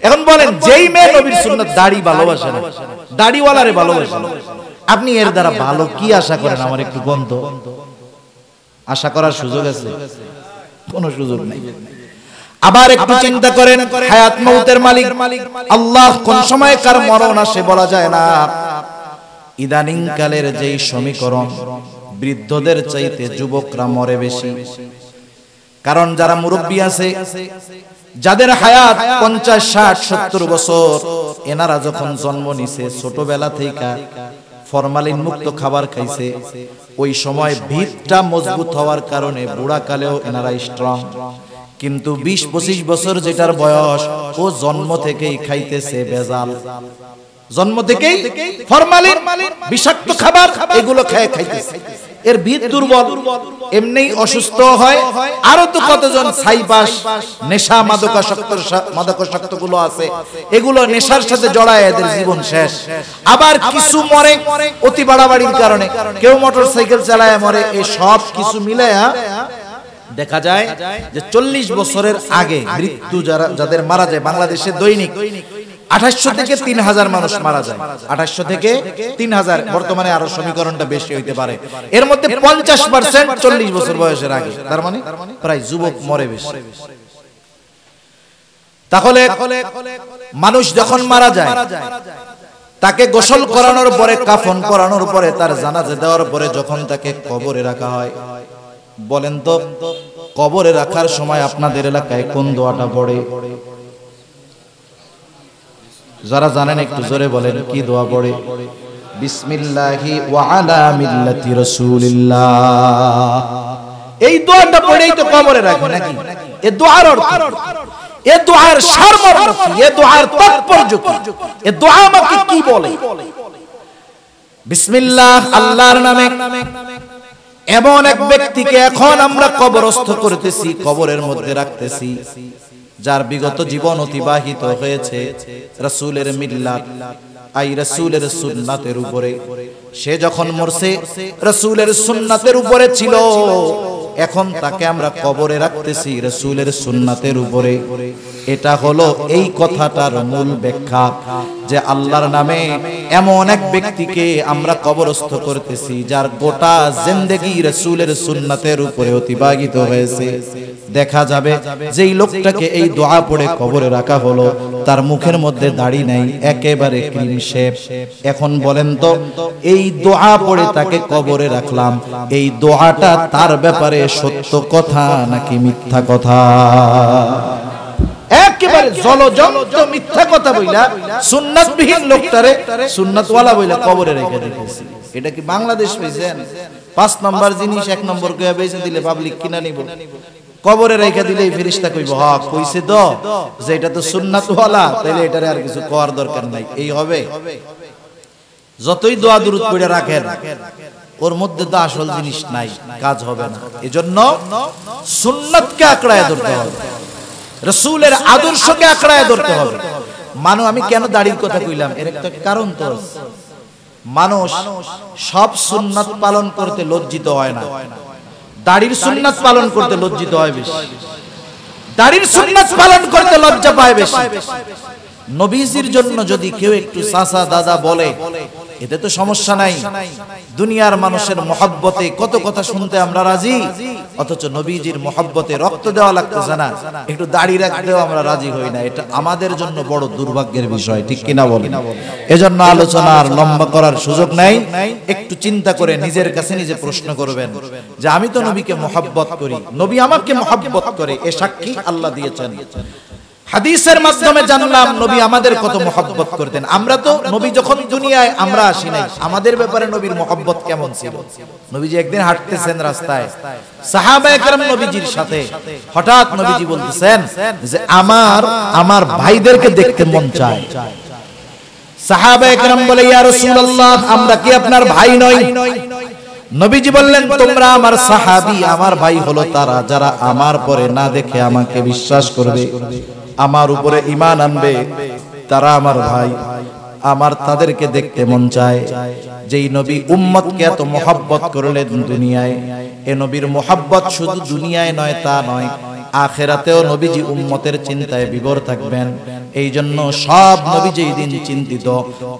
এখন বলেন, যেই মেয়ে নবীর সুন্নাত দাড়ি ভালোবাসে না, দাড়িওয়ালারে ভালোবাসে না, আপনি এর দ্বারা ভালো কি আশা করেন? আমার একটু বন্ধ, আশা করার সুযোগ আছে? কোনো সুযোগ নাই। আবার একটু চিন্তা করেন, হায়াত মউতের মালিক আল্লাহ, কোন সময় কার মরণ আসে বলা যায় না। ইদানিং কালের যেই সমীকরণ, বৃদ্ধদের চাইতে যুবকরা মরে বেশি। কারণ যারা মুরব্বী আছে, যাদের হায়াত 50, 60, 70 বছর, এনারা যখন জন্ম নিছে, ছোটবেলা থেকে ফরমালিন মুক্ত খাবার খাইছে, ওই সময় ভিতটা মজবুত হওয়ার কারণে বুড়া কালেও এনারা স্ট্রং। কিন্তু 20-25 বছর যেটার বয়স, ও জন্ম থেকেই খাইতেছে ভেজাল, জন্ম থেকেই ফরমালিন, বিষাক্ত খাবার, এগুলো খাইতেছে। এর ভিত দুর্বল, এমনি অসুস্থ হয়। আরো তো কতজন ছাইপাস, নেশা, মাদকাসক্ত গুলো আছে, এগুলো নেশার সাথে জড়ায় এদের জীবন শেষ। আবার কিছু মরে অতি বাড়াবাড়ির কারণে, কেউ মোটরসাইকেল চালায় মরে। এই সব কিছু মিলায়া দেখা যায় যে 40 বছরের আগে মৃত্যু যাদের মারা যায়, বাংলাদেশে দৈনিক 2800 থেকে 3000 মানুষ মারা যায়, 2800 থেকে 3000, বর্তমানে আরো সমীকরণটা বেশি হইতে পারে। এর মধ্যে 50% 40 বছর বয়সের আগে, তার মানে প্রায় যুবক মরে বেশি। তাহলে মানুষ যখন মারা যায়, তাকে গোসল করানোর পরে, কাফন পরানোর পরে, তার জানাজা দেওয়ার পরে যখন তাকে কবরে রাখা হয়, বলেন তো কবরে রাখার সময় আপনাদের এলাকায় কোন দোয়াটা পড়ে? যারা জানেন একটু জোরে বলেন, কি দোয়া পড়ে? বিসমিল্লাহি ওয়া আলা মিল্লাতি রাসূলিল্লাহ। এই দোয়াটা পড়েই তো কবরে রাখে নাকি? এই দোয়ার অর্থ, এই দোয়ার সারমর্ম কি? এই দোয়ার তাৎপর্য কি? এই দোয়া আমাকে কি বলে? বিসমিল্লাহ, আল্লাহর নামে। এমন এক ব্যক্তিকে এখন আমরা কবরস্থ করতেছি, কবরের মধ্যে রাখতেছি, যার বিগত জীবন অতিবাহিত হয়েছে রাসূলের মিল্লাত, আই রাসূলের সুন্নাতের উপরে। সে যখন মরছে রাসূলের সুন্নাতের উপরে ছিল, এখন তাকে আমরা কবরে রাখতেছি রাসূলের সুন্নাতের উপরে। এটা হলো এই কথাটার মূল ব্যাখ্যা, যে আল্লাহর নামে এমন এক ব্যক্তিকে আমরা কবরস্থ করতেছি যার গোটা জিন্দেগি রাসূলের সুন্নাতের উপরে অতিবাহিত হয়েছে। দেখা যাবে যেই লোকটাকে এই দোয়া পড়ে কবরে রাখা হলো, তার মুখের মধ্যে দাড়ি নাই, একেবারে ক্লিন শেভ। এখন বলেন তো, এই দোয়া পড়ে তাকে কবরে রাখলাম, এই দোয়াটা তার ব্যাপারে সত্য কথা নাকি মিথ্যা কথা? একেবারে জলজন্ত মিথ্যা কথা বইলা সুন্নাতবিহীন লোকটারে সুন্নাতওয়ালা বইলা কবরে রেখে দিয়েছে। এটা কি বাংলাদেশ পেয়েছেন? 5 নম্বর জিনিস 1 নম্বর কইয়া বেচে দিলে পাবলিক কিনা নিব, কবরে রেখে দিলে ফেরেশতা কইব হ্যাঁ কইছে তো যে এটা তো সুন্নাতওয়ালা, তাইলে এটারে আর কিছু করার দরকার নাই, এই হবে। যতই দোয়া দুরূদ পড়ে রাখেন, ওর মধ্যে তো আসল জিনিস নাই, কাজ হবে না। এজন্য সুন্নাতকে আঁকড়ায় ধরতে হবে, রাসূলের আদর্শকে আঁকড়ায় ধরতে হবে। আমি কেন দাড়ির কথা কইলাম, এর একটা কারণ তো, মানুষ সব সুন্নাত পালন করতে লজ্জিত হয় না, দাড়ির সুন্নাত পালন করতে লজ্জিত হয় বেশি, দাড়ির সুন্নাত পালন করতে লজ্জা পায় বেশি। নবীজির জন্য যদি কেউ একটু চাচা দাদা বলে, এতে তো সমস্যা নাই। দুনিয়ার মানুষের মহব্বতে কত কথা শুনতে আমরা রাজি, অথচ নবীজির মহব্বতে রক্ত দেওয়া লাগতেছে না, একটু দাড়ি রাখতেও আমরা রাজি হই না। এটা আমাদের জন্য বড় দুর্ভাগ্যের বিষয়, ঠিক কিনা বলেন? এজন্য আলোচনা আর লম্বা করার সুযোগ নাই। একটু চিন্তা করে নিজের কাছে নিজে প্রশ্ন করবেন যে আমি তো নবীকে মহব্বত করি, নবী আমাকে মহব্বত করে, এ সাক্ষী আল্লাহ দিয়েছেন। হাদিসের মাধ্যমে জানলাম নবী আমাদের কত মহব্বত করতেন। আমরা তো নবী যখন দুনিয়ায় আমরা আসি নাই, আমাদের ব্যাপারে নবীর মহব্বত কেমন ছিল? নবীজি একদিন হাঁটতেছেন রাস্তায়, সাহাবায়ে কেরাম নবীজির সাথে, হঠাৎ নবীজি বলতেছেন যে আমার ভাইদেরকে দেখতে মন চায়। সাহাবায়ে কেরাম বলে, ইয়া রাসূলুল্লাহ, আমরা কি আপনার ভাই নই? নবীজি বললেন, তোমরা আমার সাহাবী, আমার ভাই হলো তারা যারা আমার পরে না দেখে আমাকে বিশ্বাস করবে, আমার উপরে ঈমান আনবে, তারা আমার ভাই, আমার তাদেরকে দেখতে মন চায়। যেই নবী উম্মতকে এত মহব্বত করলেন দুনিয়ায়, এ নবীর মহব্বত শুধু দুনিয়ায় নয় তা নয়, আখিরাতেও নবীজি উম্মতের চিন্তায় বিভোর থাকবেন। এই জন্য সব নবী যেই দিন চিন্তিত,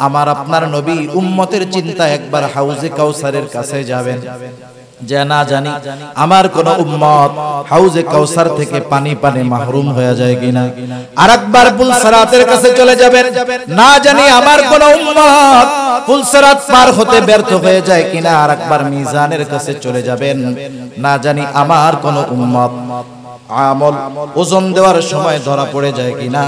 আমার আপনার নবী উম্মতের চিন্তায় একবার হাউজে কাউসারের কাছে যাবেন, যে না জানি আমার কোন উম্মত হাউজে কাউসার থেকে পানি মাহরুম হয়ে যায় কিনা। আরেকবার পুলসিরাতের কাছে চলে যাবেন, না জানি আমার কোন উম্মত পুলসিরাত পার হতে ব্যর্থ হয়ে যায় কিনা। আরেকবার মিজানের কাছে চলে যাবেন, না জানি আমার কোন উম্মত আমল ওজন দেওয়ার সময় ধরা পড়ে যায় কিনা।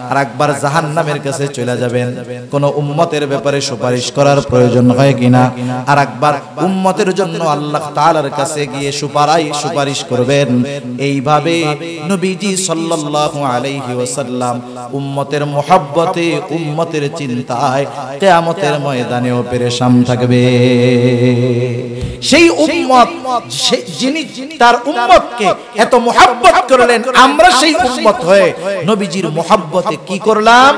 আর একবার জাহান্নামের কাছে চলে যাবেন, কোন উম্মতের ব্যাপারে সুপারিশ করার প্রয়োজন হয় কিনা। আর একবার উম্মতের জন্য আল্লাহ তাআলার কাছে গিয়ে সুপারিশ করবেন। এইভাবে নবীজি সাল্লাল্লাহু আলাইহি ওয়াসাল্লাম উম্মতের মুহাব্বতে, উম্মতের চিন্তায় কিয়ামতের ময়দানেও পেরেশান থাকবে। সেই উম্মত, যিনি তার উম্মতকে এত মুহাব্বত করলেন, আমরা সেই উম্মত হয়ে নবীজির মুহাব্বতে কি করলাম?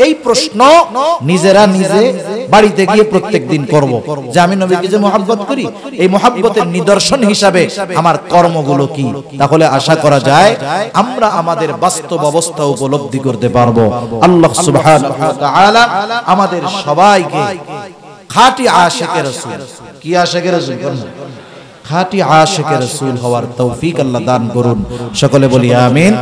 এই প্রশ্ন নিজেরা নিজে বাড়িতে গিয়ে প্রত্যেকদিন করব যে আমি নবীকে যে মহব্বত করি এই মহব্বতের নিদর্শন হিসাবে আমার কর্মগুলো কি। তাহলে আশা করা যায় আমরা আমাদের বাস্তব অবস্থা উপলব্ধি করতে পারবো। আল্লাহ সুবহানাহু ওয়া তাআলা আমাদের সবাইকে খাঁটি আশিকে রাসূল, কি আশিকে রাসূল, খাঁটি আশিকে রাসূল হওয়ার তৌফিক আল্লাহ দান করুন। সকলে বলি আমিন।